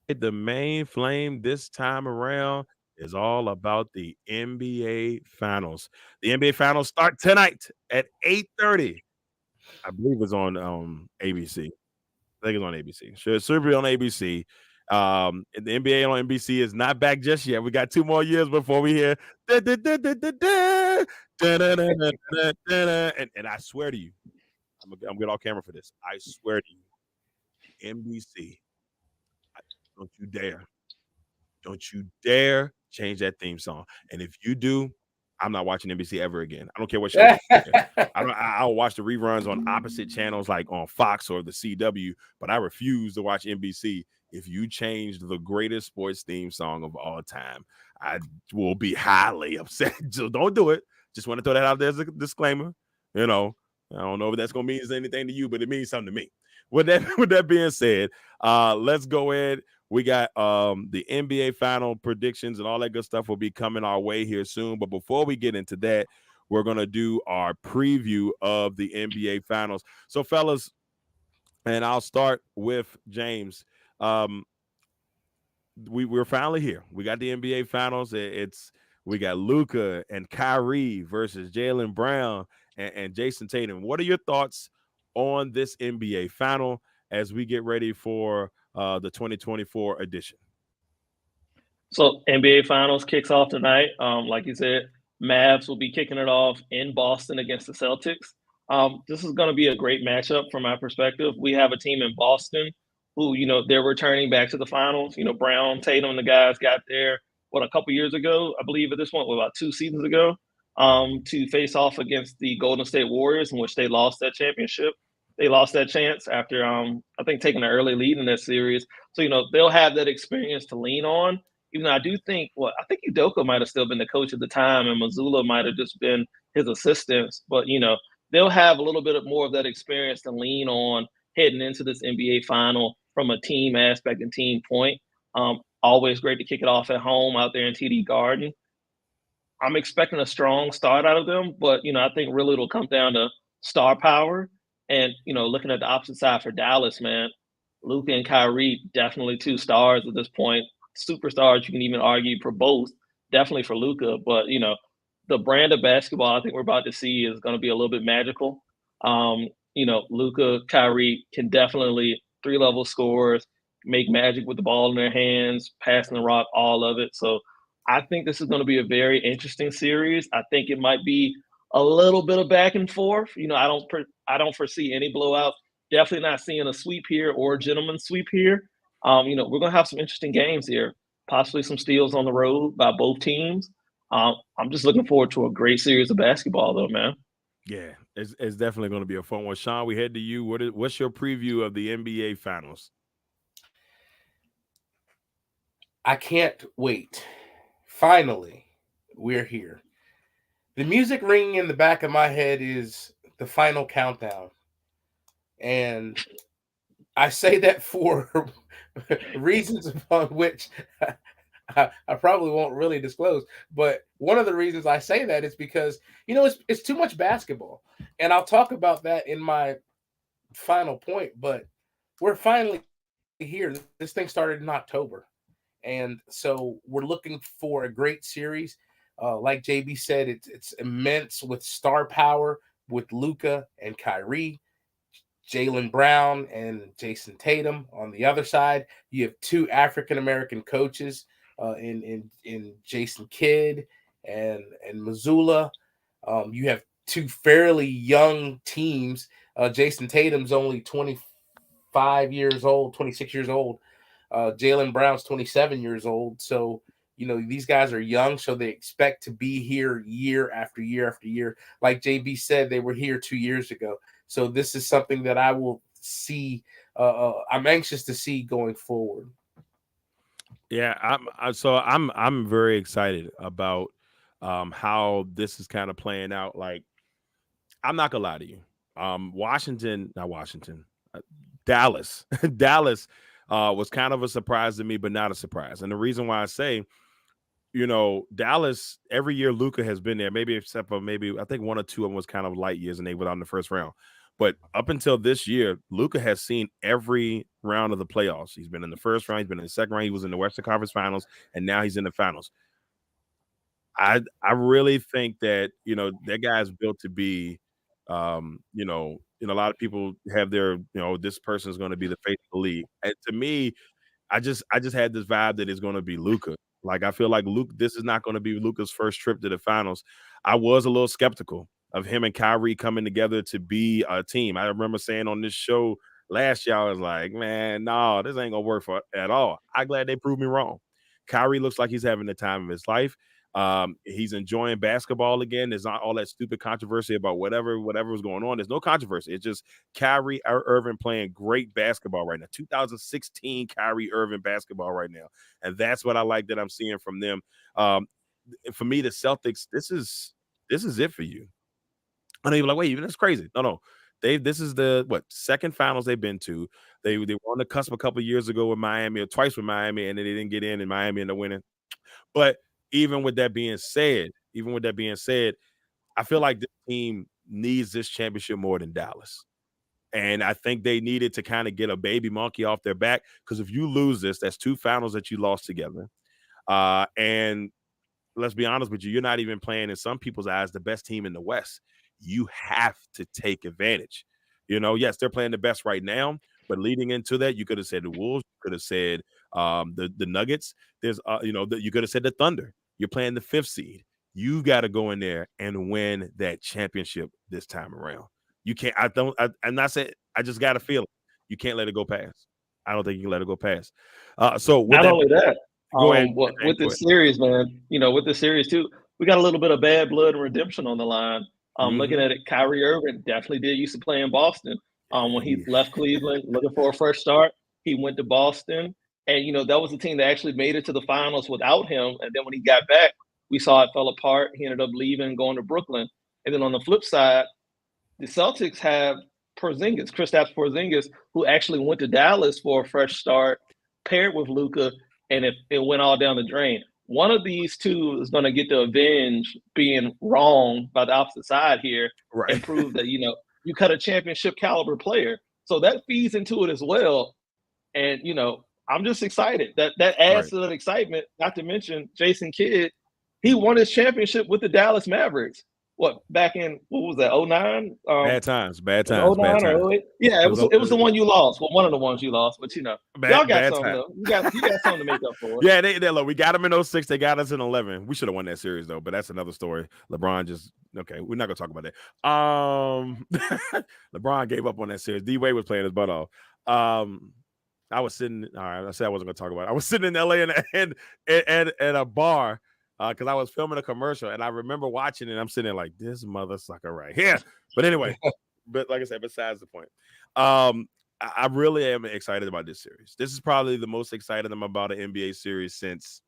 The main flame this time around is all about the NBA Finals. The NBA Finals start tonight at 8:30. I believe it's on ABC. I think it's on ABC. Should be on ABC. And the NBA on NBC is not back just yet. We got 2 more years before we hear and I swear to you, I'm get off camera for this. I swear to you, NBC. Don't you dare change that theme song. And if you do, I'm not watching NBC ever again. I don't care what show. I'll watch the reruns on opposite channels like on Fox or the CW, but I refuse to watch NBC. If you changed the greatest sports theme song of all time, I will be highly upset. So don't do it. Just want to throw that out there as a disclaimer. I don't know if that's going to mean anything to you, but it means something to me. With that being said, let's go ahead. We got the NBA final predictions and all that good stuff will be coming our way here soon. But before we get into that, we're going to do our preview of the NBA finals. So, fellas, and I'll start with James. We're finally here. We got the NBA finals. We got Luka and Kyrie versus Jaylen Brown and Jason Tatum. What are your thoughts on this NBA final as we get ready for the 2024 edition? So NBA Finals kicks off tonight. Like you said, Mavs will be kicking it off in Boston against the Celtics. This is going to be a great matchup from my perspective. We have a team in Boston who, they're returning back to the finals. Brown, Tatum, the guys got there, a couple years ago, I believe at this point, about 2 seasons ago, to face off against the Golden State Warriors, in which they lost that championship. They lost that chance after, I think, taking an early lead in that series. So, they'll have that experience to lean on. Even though I do think, I think Udoka might have still been the coach at the time, and Mazzulla might have just been his assistants. But, they'll have a little bit more of that experience to lean on heading into this NBA final from a team aspect and team point. Always great to kick it off at home out there in TD Garden. I'm expecting a strong start out of them, but, I think really it'll come down to star power. And, looking at the opposite side for Dallas, man, Luka and Kyrie, definitely 2 stars at this point. Superstars, you can even argue for both, definitely for Luka. But, the brand of basketball I think we're about to see is going to be a little bit magical. Luka, Kyrie can definitely 3-level scores, make magic with the ball in their hands, passing the rock, all of it. So I think this is going to be a very interesting series. I think it might be a little bit of back and forth. I don't foresee any blowout. Definitely not seeing a sweep here or a gentleman's sweep here. We're going to have some interesting games here, possibly some steals on the road by both teams. I'm just looking forward to a great series of basketball, though, man. Yeah, it's definitely going to be a fun one. Shawn, we head to you. What's your preview of the NBA finals? I can't wait. Finally, we're here. The music ringing in the back of my head is the final countdown. And I say that for reasons upon which I probably won't really disclose. But one of the reasons I say that is because, it's too much basketball. And I'll talk about that in my final point. But we're finally here. This thing started in October. And so we're looking for a great series. Like JB said, it's immense with star power with Luka and Kyrie, Jaylen Brown and Jason Tatum. On the other side, you have 2 African-American coaches in Jason Kidd and Mazzulla. You have 2 fairly young teams. Jason Tatum's only 25 years old, 26 years old. Jaylen Brown's 27 years old. So, these guys are young, so they expect to be here year after year after year. Like JB said, they were here 2 years ago. So this is something that I will see. I'm anxious to see going forward. Yeah, I'm very excited about how this is kind of playing out. Like, I'm not gonna lie to you. Dallas. Dallas was kind of a surprise to me, but not a surprise. And the reason why I say, Dallas, every year Luka has been there, maybe except for maybe I think 1 or 2 of them was kind of light years and they were out in the first round. But up until this year, Luka has seen every round of the playoffs. He's been in the first round, he's been in the second round, he was in the Western Conference Finals, and now he's in the finals. I really think that, that guy is built to be, a lot of people have their, this person is going to be the face of the league. And to me, I just had this vibe that it's going to be Luka. Like, I feel like this is not going to be Luka's first trip to the finals. I was a little skeptical of him and Kyrie coming together to be a team. I remember saying on this show last year, I was like, man, no, this ain't going to work at all. I'm glad they proved me wrong. Kyrie looks like he's having the time of his life. He's enjoying basketball again. There's not all that stupid controversy about whatever was going on. There's no controversy. It's just Kyrie Irving playing great basketball right now. 2016 Kyrie Irving basketball right now, and that's what I like that I'm seeing from them. For me, the Celtics, this is it for you. I know you're like, wait, that's crazy. No. This is the second finals they've been to. They were on the cusp a couple of years ago with Miami, or twice with Miami, and then they didn't get in, and Miami ended up winning. But even with that being said, I feel like the team needs this championship more than Dallas. And I think they needed to kind of get a baby monkey off their back, because if you lose this, that's 2 finals that you lost together. And let's be honest with you, you're not even playing, in some people's eyes, the best team in the West. You have to take advantage. Yes, they're playing the best right now, but leading into that, you could have said the Wolves, you could have said the Nuggets. There's you could have said the Thunder. You're playing the 5th seed. You got to go in there and win that championship this time around. You can't. I'm not saying. I just got to feel it. You can't let it go past. I don't think you can let it go past. So with not only that, go ahead. With this series, man, with the series too, we got a little bit of bad blood and redemption on the line. Looking at it, Kyrie Irving definitely did used to play in Boston. When he left Cleveland, looking for a fresh start, he went to Boston, and that was the team that actually made it to the finals without him. And then when he got back, we saw it fell apart. He ended up leaving, going to Brooklyn. And then on the flip side, the Celtics have Kristaps Porzingis, who actually went to Dallas for a fresh start, paired with Luka, and it went all down the drain. One of these two is going to get to avenge being wrong by the opposite side here, right, and prove that, you cut a championship caliber player. So that feeds into it as well. And, I'm just excited. That adds to that excitement, not to mention Jason Kidd. He won his championship with the Dallas Mavericks. Back in, what was that, 09? Bad times. 09 or 08? Yeah, it was the one you lost. Well, one of the ones you lost, but y'all got something though. You got something to make up for it. Yeah, they look, we got them in 06. They got us in 11. We should have won that series though, but that's another story. LeBron we're not gonna talk about that. LeBron gave up on that series. D-Wade was playing his butt off. I was sitting. All right, I said I wasn't gonna talk about it. I was sitting in LA and at a bar. Because I was filming a commercial, and I remember watching it, and I'm sitting there like, this mother sucker right here. But anyway, but like I said, besides the point, I really am excited about this series. This is probably the most excited I'm about an NBA series since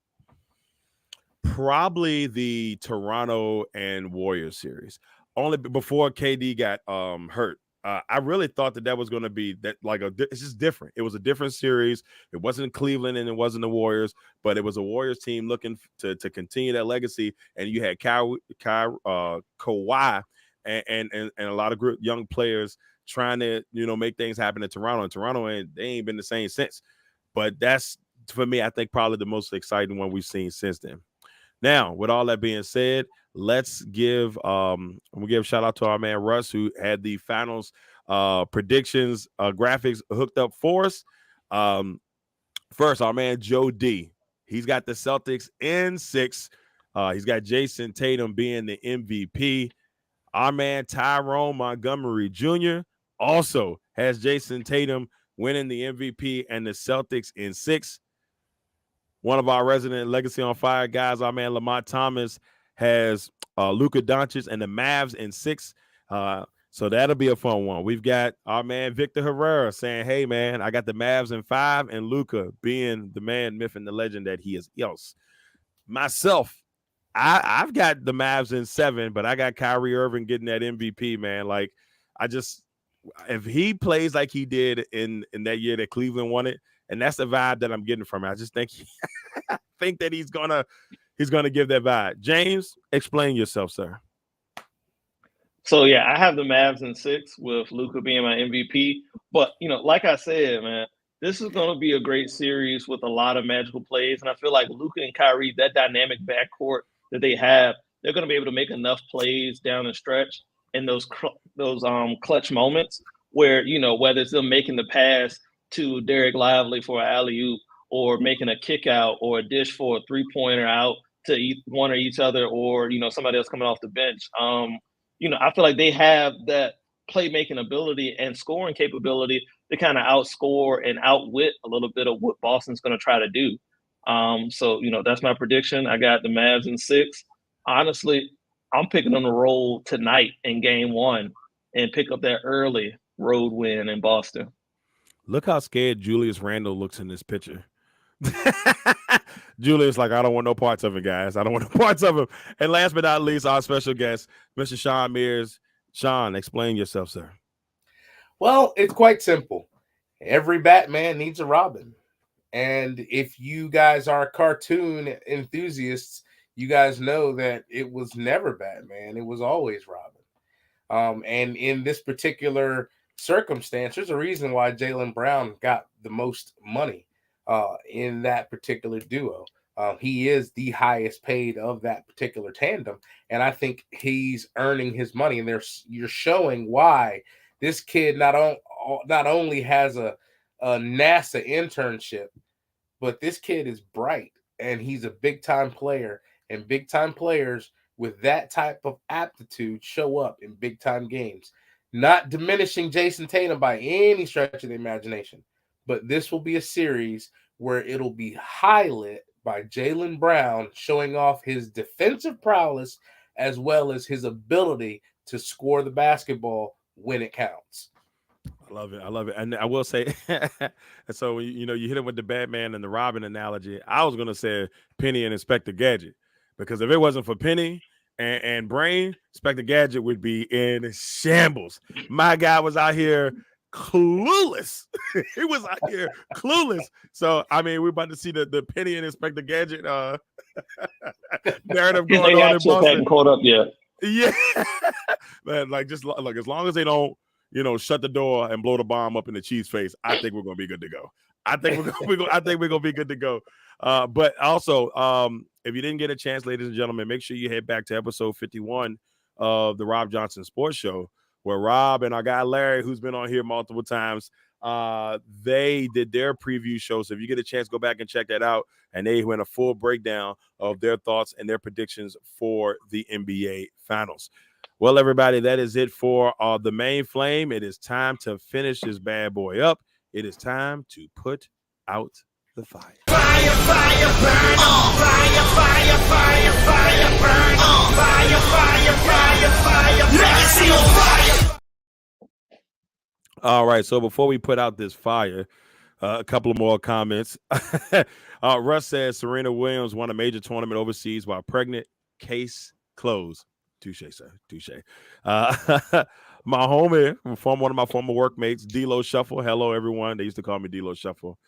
probably the Toronto and Warriors series. Only before KD got hurt. I really thought that was going to be that it's just different. It was a different series. It wasn't Cleveland and it wasn't the Warriors, but it was a Warriors team looking to continue that legacy. And you had Kawhi and a lot of young players trying to make things happen in Toronto. And Toronto they ain't been the same since. But that's, for me, I think probably the most exciting one we've seen since then. Now, with all that being said, let's give shout out to our man Russ, who had the finals predictions graphics hooked up for us. First, our man Joe D. He's got the Celtics in 6. He's got Jason Tatum being the MVP. Our man Tyrone Montgomery Jr. also has Jason Tatum winning the MVP and the Celtics in 6. One of our resident Legacy on Fire guys, our man Lamont Thomas, has Luka Doncic and the Mavs in 6. So that'll be a fun one. We've got our man Victor Herrera saying, hey, man, I got the Mavs in 5, and Luka being the man, myth, and the legend that he is else. Myself, I've got the Mavs in 7, but I got Kyrie Irving getting that MVP, man. Like, if he plays like he did in that year that Cleveland won it, and that's the vibe that I'm getting from it. I just think that he's gonna give that vibe. James, explain yourself, sir. So yeah, I have the Mavs in 6 with Luka being my MVP. But like I said, man, this is gonna be a great series with a lot of magical plays, and I feel like Luka and Kyrie, that dynamic backcourt that they have, they're gonna be able to make enough plays down the stretch in those clutch moments where whether it's them making the pass to Derek Lively for an alley-oop, or making a kick out, or a dish for a 3-pointer out to one or each other, or somebody else coming off the bench. I feel like they have that playmaking ability and scoring capability to kind of outscore and outwit a little bit of what Boston's going to try to do. So, that's my prediction. I got the Mavs in 6. Honestly, I'm picking them to roll tonight in game 1 and pick up that early road win in Boston. Look how scared Julius Randle looks in this picture. Julius, like, I don't want no parts of it, guys. I don't want no parts of him. And last but not least, our special guest, Mr. Shawn Mears. Shawn, explain yourself, sir. Well, it's quite simple. Every Batman needs a Robin. And if you guys are cartoon enthusiasts, you guys know that it was never Batman. It was always Robin. And in this particular circumstance, there's a reason why Jaylen Brown got the most money in that particular duo. He is the highest paid of that particular tandem. And I think he's earning his money. And you're showing why this kid not only has a NASA internship, but this kid is bright and he's a big-time player. And big-time players with that type of aptitude show up in big-time games. Not diminishing Jason Tatum by any stretch of the imagination, but this will be a series where it'll be highlighted by Jaylen Brown showing off his defensive prowess as well as his ability to score the basketball when it counts. I love it. I love it. And I will say, so, you hit him with the Batman and the Robin analogy. I was going to say Penny and Inspector Gadget, because if it wasn't for Penny and Brain, Inspector Gadget would be in shambles. My guy was out here clueless. He was out here clueless. So, I mean, we're about to see the Penny and Inspector Gadget narrative going on in Boston. Hadn't caught up yet. Yeah. Man, like, just look, as long as they don't, shut the door and blow the bomb up in the Chiefs' face, I think we're gonna be good to go. I think we're gonna be good to go. But also, if you didn't get a chance, ladies and gentlemen, make sure you head back to episode 51 of the Rob Johnson Sports Show, where Rob and our guy Larry, who's been on here multiple times, they did their preview show. So if you get a chance, go back and check that out. And they went a full breakdown of their thoughts and their predictions for the NBA Finals. Well, everybody, that is it for the main flame. It is time to finish this bad boy up. It is time to put out the fire. Fire, fire, burn on. Fire, fire, fire, fire, burn on. Fire, fire, fire, fire, legacy on fire. All right, so before we put out this fire, a couple of more comments. Russ says Serena Williams won a major tournament overseas while pregnant. Case closed. Touche, sir. Touche. My homie, one of my former workmates, D-Lo Shuffle. Hello, everyone. They used to call me D-Lo Shuffle.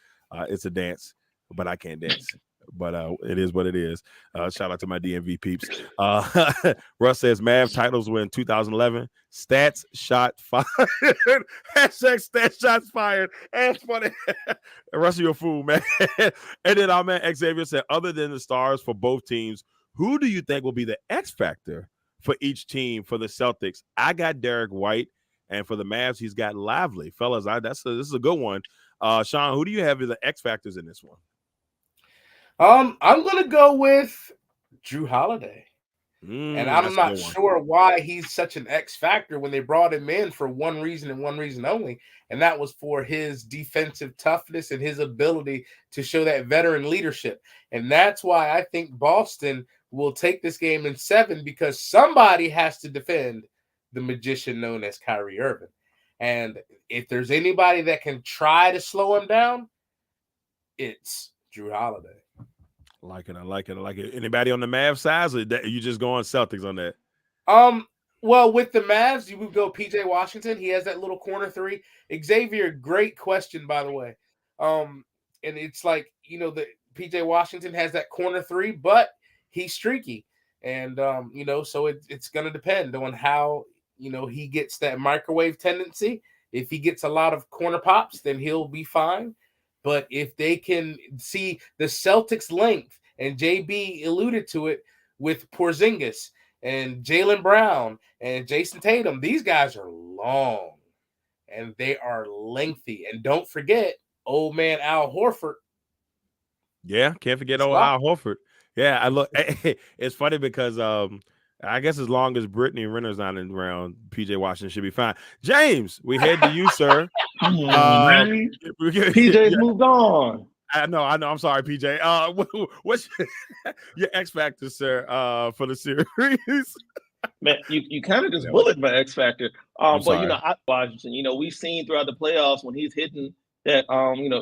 It's a dance, but I can't dance. But it is what it is. Shout out to my DMV peeps. Russ says Mavs titles were in 2011. Stats shot fired. Hashtag stats shots fired. That's funny. Russ, you're a fool, man. And then our man Xavier said, other than the stars for both teams, who do you think will be the X factor for each team? For the Celtics, I got Derek White, and for the Mavs, he's got Lively. Fellas, this is a good one. Shawn, who do you have as the X factors in this one? I'm gonna go with Drew Holiday, and I'm not sure why he's such an X factor when they brought him in for one reason and one reason only, and that was for his defensive toughness and his ability to show that veteran leadership. And that's why I think Boston will take this game in 7, because somebody has to defend the magician known as Kyrie Irving. And if there's anybody that can try to slow him down, it's Drew Holiday. I like it. Anybody on the Mavs side, or you just going Celtics on that? Well, with the Mavs, you would go PJ Washington. He has that little corner three. Xavier, great question, by the way. And it's like, the PJ Washington has that corner three, but he's streaky. And, so it's going to depend on how, he gets that microwave tendency. If he gets a lot of corner pops, then he'll be fine. But if they can see the Celtics' length, and JB alluded to it with Porzingis and Jaylen Brown and Jason Tatum, these guys are long and they are lengthy. And don't forget, old man Al Horford. Yeah, can't forget old Al Horford. Yeah, I look. It's funny because I guess as long as Brittany Renner's not around, PJ Washington should be fine. James, we head to you, sir. PJ's moved on. I know. I'm sorry, PJ. What's your X factor, sir? For the series. Man, you kind of just Yeah, bullied my X factor. I'm But sorry. Washington, we've seen throughout the playoffs when he's hitting that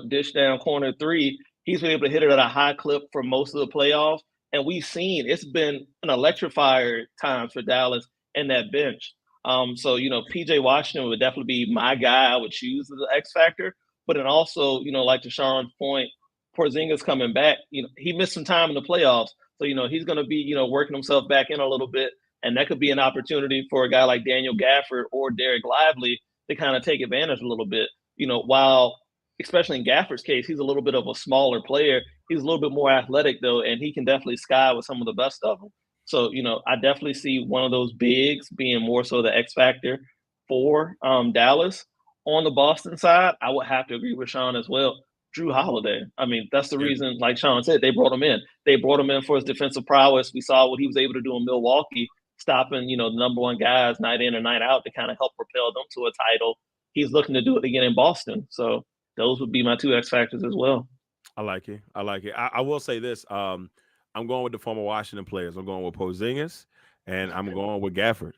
dish down corner three, he's been able to hit it at a high clip for most of the playoffs. And we've seen it's been an electrifier times for Dallas and that bench. So PJ Washington would definitely be my guy I would choose as the X factor. But then also, like to Shawn's point, Porzingis coming back, he missed some time in the playoffs. So, he's going to be, working himself back in a little bit. And that could be an opportunity for a guy like Daniel Gafford or Derek Lively to kind of take advantage a little bit. While especially in Gafford's case, he's a little bit of a smaller player. He's a little bit more athletic though, and he can definitely sky with some of the best of them. So, I definitely see one of those bigs being more so the X factor for Dallas. On the Boston side, I would have to agree with Shawn as well. Jrue Holiday. I mean, that's the reason, like Shawn said, they brought him in. They brought him in for his defensive prowess. We saw what he was able to do in Milwaukee, stopping, the number one guys night in and night out to kind of help propel them to a title. He's looking to do it again in Boston. So those would be my two X factors as well. I like it. I will say this. I'm going with the former Washington players. I'm going with Porzingis, and I'm going with Gafford.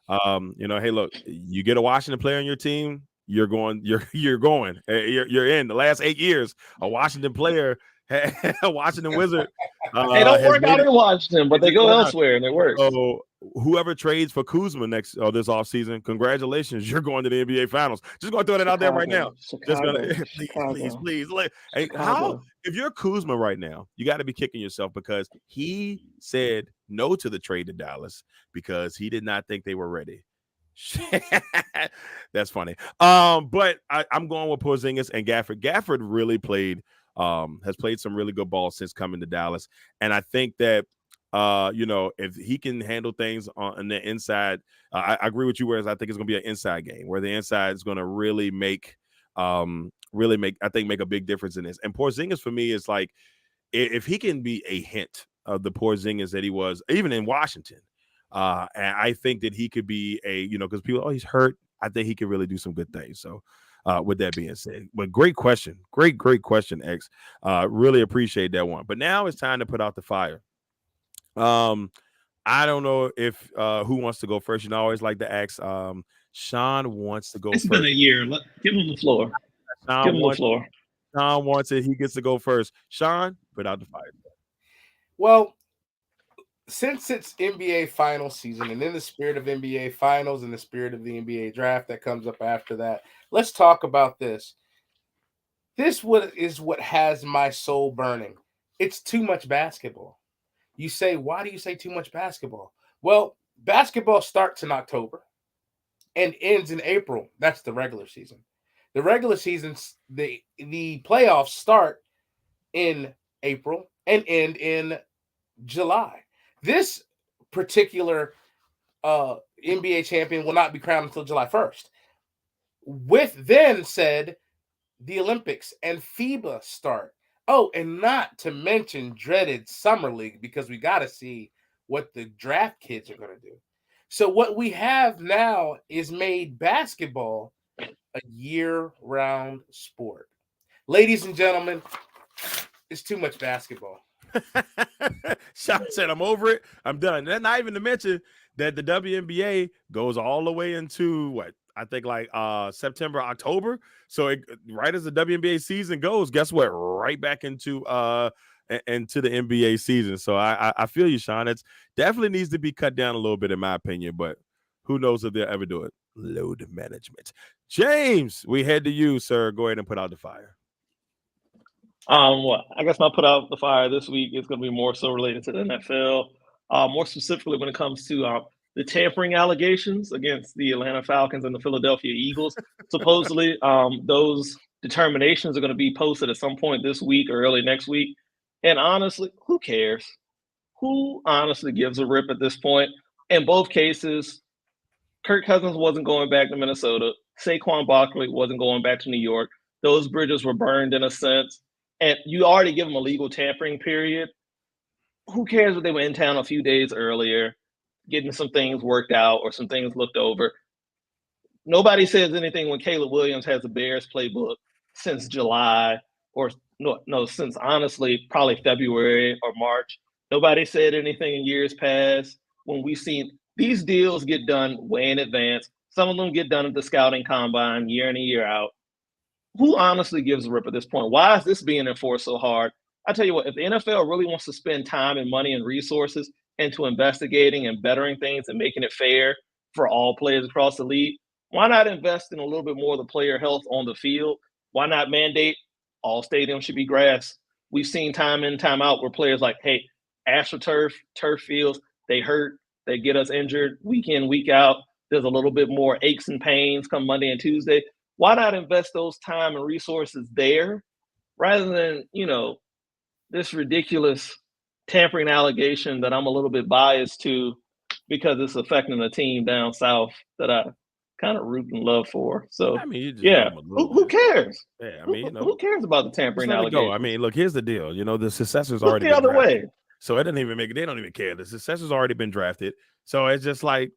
Hey, look, you get a Washington player on your team, you're going. You're in. The last 8 years, a Washington player, a Washington Wizard. They don't work out in Washington, but they go elsewhere and it works. So whoever trades for Kuzma this offseason, congratulations, you're going to the NBA Finals. Just going to throw that out there right now. Please. Hey, if you're Kuzma right now, you got to be kicking yourself because he said no to the trade to Dallas because he did not think they were ready. That's funny. But I'm going with Porzingis and Gafford. Gafford really has played some really good ball since coming to Dallas, and I think that if he can handle things on the inside, I agree with you. Whereas I think it's going to be an inside game where the inside is going to really make a big difference in this. And Porzingis for me is like if he can be a hint of the Porzingis that he was even in Washington. And I think that he could be because people, he's hurt. I think he could really do some good things. So, with that being said, but great question. Great question, X. Really appreciate that one. But now it's time to put out the fire. I don't know if who wants to go first. I always like to ask. Shawn wants to go first. It's been a year. Give him the floor. Give him the floor. Shawn wants it. He gets to go first. Shawn, put out the fire. Well, since it's NBA final season and in the spirit of NBA finals and the spirit of the NBA draft that comes up after that, let's talk about this. This is what has my soul burning. It's too much basketball. You say, why do you say too much basketball? Well, basketball starts in October and ends in April. That's the regular season. The regular season, the playoffs start in April and end in July. This particular NBA champion will not be crowned until July 1st. With then said, the Olympics and FIBA start. Oh, and not to mention dreaded Summer League, because we got to see what the draft kids are going to do. So what we have now is made basketball a year-round sport. Ladies and gentlemen, it's too much basketball. Shawn said, I'm over it. I'm done. And not even to mention that the WNBA goes all the way into what? I think like September, October. So right as the WNBA season goes, guess what? Right back into the NBA season. So I feel you, Shawn. It's definitely needs to be cut down a little bit, in my opinion, but who knows if they'll ever do it. Load management. James, we head to you, sir. Go ahead and put out the fire. Well, I guess my put out the fire this week is going to be more so related to the NFL, more specifically when it comes to the tampering allegations against the Atlanta Falcons and the Philadelphia Eagles. Supposedly, those determinations are going to be posted at some point this week or early next week. And honestly, who cares? Who honestly gives a rip at this point? In both cases, Kirk Cousins wasn't going back to Minnesota. Saquon Barkley wasn't going back to New York. Those bridges were burned in a sense. And you already give them a legal tampering period. Who cares if they were in town a few days earlier, getting some things worked out or some things looked over? Nobody says anything when Caleb Williams has the Bears playbook since July or since honestly probably February or March. Nobody said anything in years past when we've seen these deals get done way in advance. Some of them get done at the scouting combine year in and year out. Who honestly gives a rip at this point? Why is this being enforced so hard? I tell you what, if the NFL really wants to spend time and money and resources into investigating and bettering things and making it fair for all players across the league, why not invest in a little bit more of the player health on the field? Why not mandate all stadiums should be grass? We've seen time in, time out where players like, hey, AstroTurf, turf fields, they hurt, they get us injured week in, week out. There's a little bit more aches and pains come Monday and Tuesday. Why not invest those time and resources there rather than, this ridiculous tampering allegation that I'm a little bit biased to because it's affecting a team down south that I kind of root and love for. So, I mean, you just yeah, who cares? Yeah, I mean, who cares about the tampering allegation? I mean, look, here's the deal. The successor's Look already the been other drafted. way. So it doesn't even they don't even care. The successor's already been drafted. So it's just like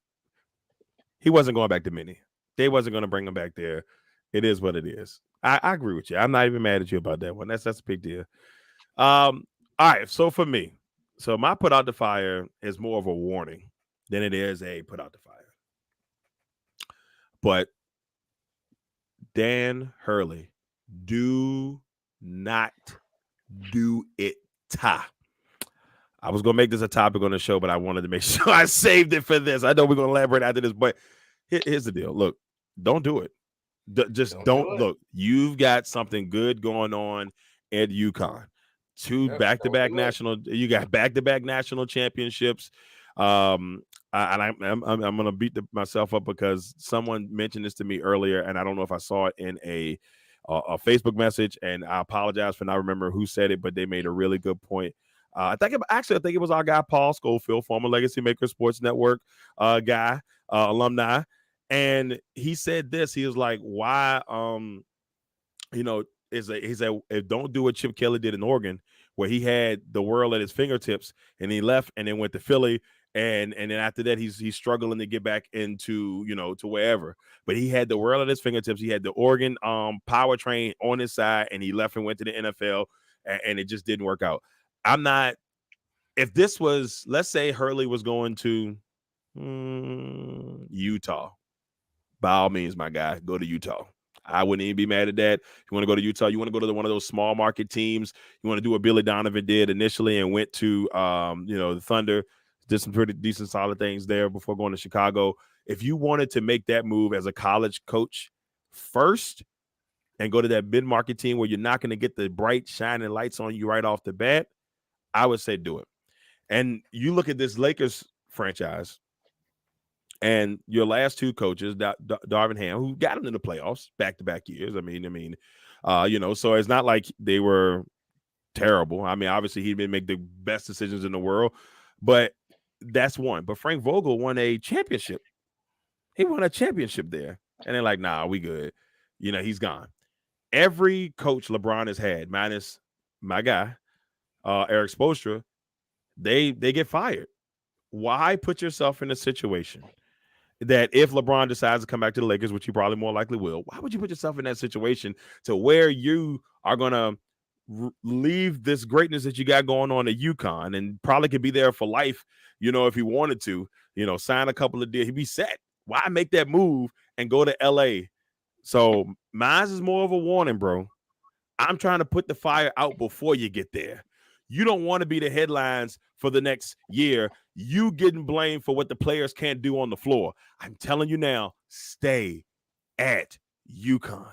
he wasn't going back to Mini. They wasn't going to bring him back there. It is what it is. I agree with you. I'm not even mad at you about that one. That's a big deal. All right. So for me, my put out the fire is more of a warning than it is a put out the fire. But Dan Hurley, do not do it. I was going to make this a topic on the show, but I wanted to make sure I saved it for this. I know we're going to elaborate after this, but here's the deal. Look, don't do it. Just don't look. You've got something good going on at UConn. You got back-to-back national championships. I'm going to beat myself up because someone mentioned this to me earlier, and I don't know if I saw it in a Facebook message, and I apologize for not remembering who said it, but they made a really good point. I think it was our guy Paul Schofield, former Legacy Maker Sports Network guy, alumni, and he said this. He was like, "Why, he said, don't do what Chip Kelly did in Oregon, where he had the world at his fingertips, and he left and then went to Philly, and then after that he's struggling to get back into to wherever. But he had the world at his fingertips. He had the Oregon powertrain on his side, and he left and went to the NFL, and it just didn't work out. I'm not. If this was, let's say Hurley was going to Utah, by all means, my guy, go to Utah. I wouldn't even be mad at that. If you want to go to Utah, you want to go to one of those small market teams. You want to do what Billy Donovan did initially and went to, the Thunder, did some pretty decent, solid things there before going to Chicago. If you wanted to make that move as a college coach first and go to that mid-market team where you're not going to get the bright, shining lights on you right off the bat, I would say do it. And you look at this Lakers franchise, and your last two coaches, Darvin Ham, who got them in the playoffs back-to-back years. I mean, so it's not like they were terrible. I mean, obviously he didn't make the best decisions in the world, but that's one. But Frank Vogel won a championship. He won a championship there, and they're like, nah, we good. He's gone. Every coach LeBron has had, minus my guy, Eric Spoelstra, they get fired. Why put yourself in a situation that if LeBron decides to come back to the Lakers, which he probably more likely will, why would you put yourself in that situation to where you are going to leave this greatness that you got going on at UConn and probably could be there for life, if he wanted to, sign a couple of deals, he'd be set. Why make that move and go to LA? So mine is more of a warning, bro. I'm trying to put the fire out before you get there. You don't want to be the headlines for the next year. You getting blamed for what the players can't do on the floor. I'm telling you now, stay at UConn.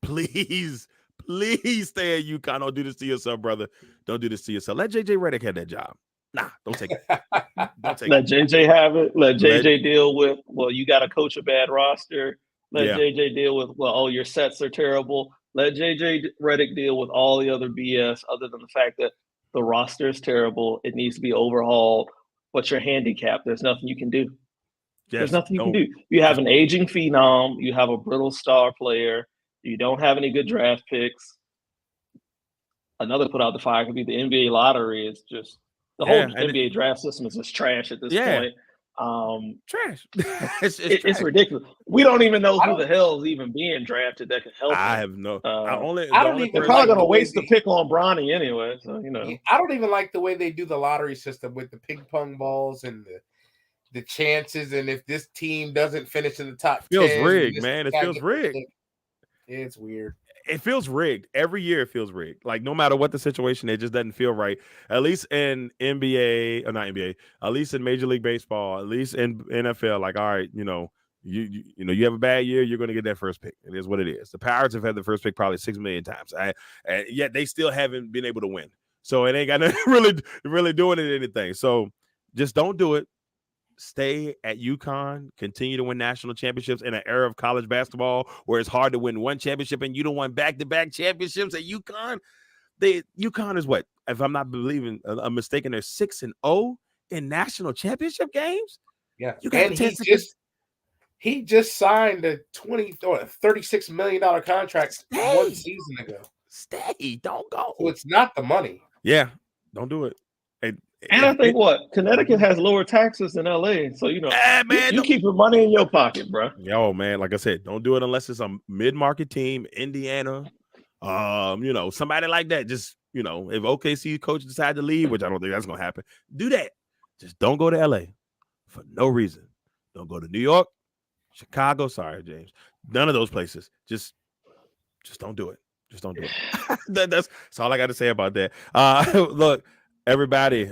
Please stay at UConn. Don't do this to yourself, brother. Don't do this to yourself. Let JJ Redick have that job. Nah, don't take it. Let JJ have it. Let JJ deal with, you got to coach a bad roster. Let JJ deal with, your sets are terrible. Let JJ Redick deal with all the other BS other than the fact that the roster is terrible. It needs to be overhauled. What's your handicap? There's nothing you can do. There's nothing you can do. You have an aging phenom. You have a brittle star player. You don't have any good draft picks. Another put out the fire could be the NBA lottery. It's just the whole NBA draft system is just trash at this point. Trash. It's ridiculous. We don't even know who the hell is even being drafted that can help. I him. have no. They're probably going to waste the pick on Bronny anyway. So I don't even like the way they do the lottery system with the ping pong balls and the chances, and if this team doesn't finish in the top 10, feels rigged, man. It feels rigged. It's weird. It feels rigged. Every year it feels rigged. Like no matter what the situation, it just doesn't feel right. At least in NBA, or not NBA, at least in Major League Baseball, at least in NFL, like, all right, you have a bad year, you're going to get that first pick. It is what it is. The Pirates have had the first pick probably 6 million times, and yet they still haven't been able to win. So it ain't got nothing really doing it anything. So just don't do it. Stay at UConn, continue to win national championships in an era of college basketball where it's hard to win one championship and you don't win back-to-back championships at UConn. UConn is what? If I'm not mistaken, they're 6-0 in national championship games. Yeah, and he just signed a $36 million contract one season ago. Stay, don't go. So it's not the money. Yeah, don't do it. And I think Connecticut has lower taxes than LA, so man, you keep your money in your pocket, bro. Yo, man, like I said, don't do it unless it's a mid-market team, Indiana, somebody like that. Just if OKC coach decide to leave, which I don't think that's gonna happen, do that. Just don't go to LA for no reason. Don't go to New York, Chicago. Sorry, James. None of those places. Just don't do it. Just don't do it. That's all I got to say about that. Look. Everybody,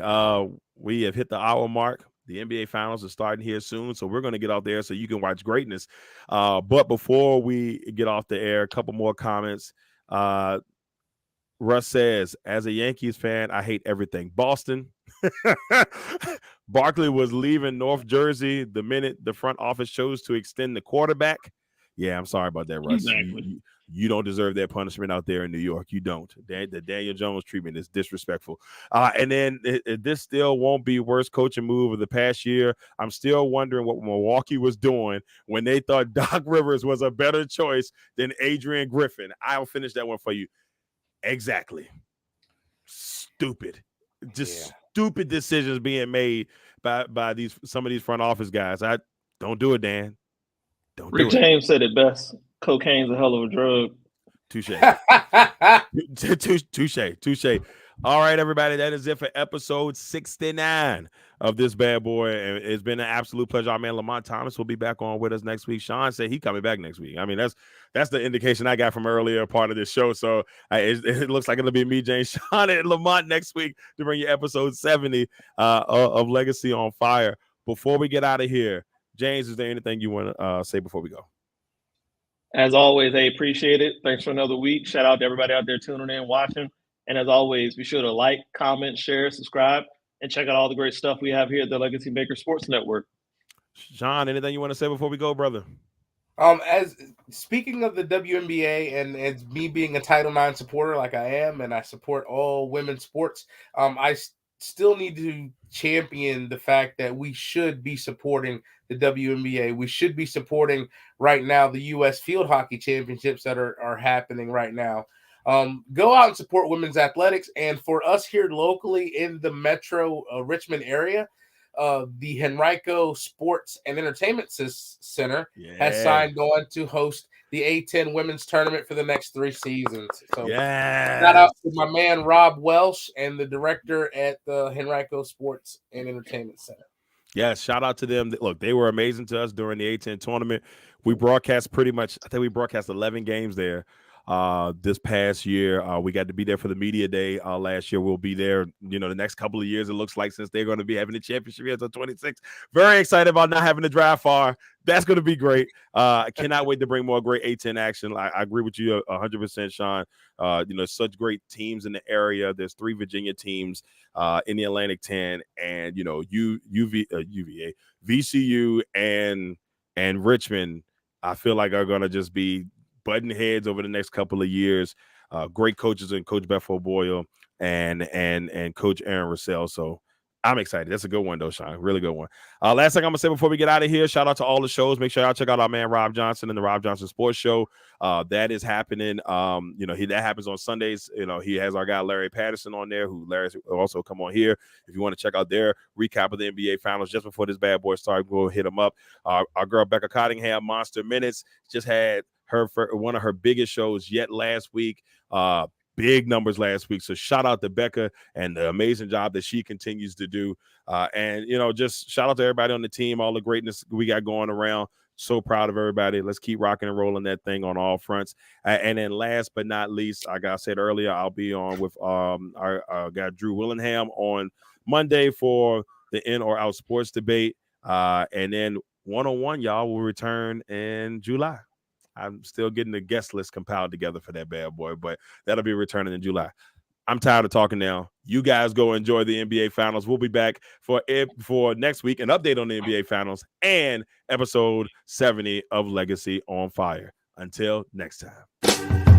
we have hit the hour mark. The NBA Finals are starting here soon, so we're going to get out there so you can watch greatness. But before we get off the air, a couple more comments. Russ says, as a Yankees fan, I hate everything. Boston. Barkley was leaving North Jersey the minute the front office chose to extend the quarterback. Yeah, I'm sorry about that, Russ. Exactly. You don't deserve that punishment out there in New York. You don't. The Daniel Jones treatment is disrespectful. And then this still won't be worst coaching move of the past year. I'm still wondering what Milwaukee was doing when they thought Doc Rivers was a better choice than Adrian Griffin. I'll finish that one for you. Exactly. Stupid. Stupid decisions being made by some of these front office guys. I don't do it, Dan. Don't Rick do it. James said it best. Cocaine's a hell of a drug. Touche. Touche. All right, everybody. That is it for episode 69 of this bad boy. And it's been an absolute pleasure. Our man Lamont Thomas will be back on with us next week. Shawn said he's coming back next week. I mean, that's the indication I got from earlier part of this show. So it looks like it'll be me, James, Shawn, and Lamont next week to bring you episode 70 of Legacy on Fire. Before we get out of here, James, is there anything you want to say before we go? As always, I appreciate it. Thanks for another week. Shout out to everybody out there tuning in, watching. And as always, be sure to like, comment, share, subscribe, and check out all the great stuff we have here at the Legacy Maker Sports Network. Shawn, anything you want to say before we go, brother? As speaking of the WNBA and as me being a Title IX supporter like I am, and I support all women's sports, I still need to champion the fact that we should be supporting the WNBA. We should be supporting right now the U.S. Field Hockey Championships that are happening right now. Go out and support women's athletics. And for us here locally in the metro Richmond area, the Henrico Sports and Entertainment Center has signed on to host the A10 women's tournament for the next 3 seasons. So shout out to my man Rob Welsh and the director at the Henrico Sports and Entertainment Center. Yes, shout out to them. Look, they were amazing to us during the A10 tournament. We broadcast I think we broadcast 11 games there this past year. We got to be there for the media day last year. We'll be there, the next couple of years, it looks like, since they're going to be having the championship here until 26. Very excited about not having to drive far. That's going to be great. I cannot wait to bring more great A10 action. I agree with you 100%, Shawn. Such great teams in the area. There's 3 Virginia teams in the Atlantic 10, and UVA, VCU, and Richmond. I feel like are going to just be button heads over the next couple of years. Great coaches and Coach Beth O'Boyle and Coach Aaron Russell. So I'm excited. That's a good one, though, Shawn. Really good one. Last thing I'm going to say before we get out of here, shout out to all the shows. Make sure y'all check out our man Rob Johnson and the Rob Johnson Sports Show. That is happening. That happens on Sundays. He has our guy Larry Patterson on there, who Larry also come on here. If you want to check out their recap of the NBA Finals just before this bad boy started, go hit them up. Our girl Becca Cottingham, Monster Minutes, just had one of her biggest shows yet last week. Big numbers last week. So shout out to Becca and the amazing job that she continues to do. Just shout out to everybody on the team, all the greatness we got going around. So proud of everybody. Let's keep rocking and rolling that thing on all fronts. And then last but not least, like I said earlier, I'll be on with our guy Drew Willingham on Monday for the In or Out Sports Debate. And then one-on-one, y'all will return in July. I'm still getting the guest list compiled together for that bad boy, but that'll be returning in July. I'm tired of talking now. You guys go enjoy the NBA Finals. We'll be back for next week, an update on the NBA Finals and episode 70 of Legacy on Fire. Until next time.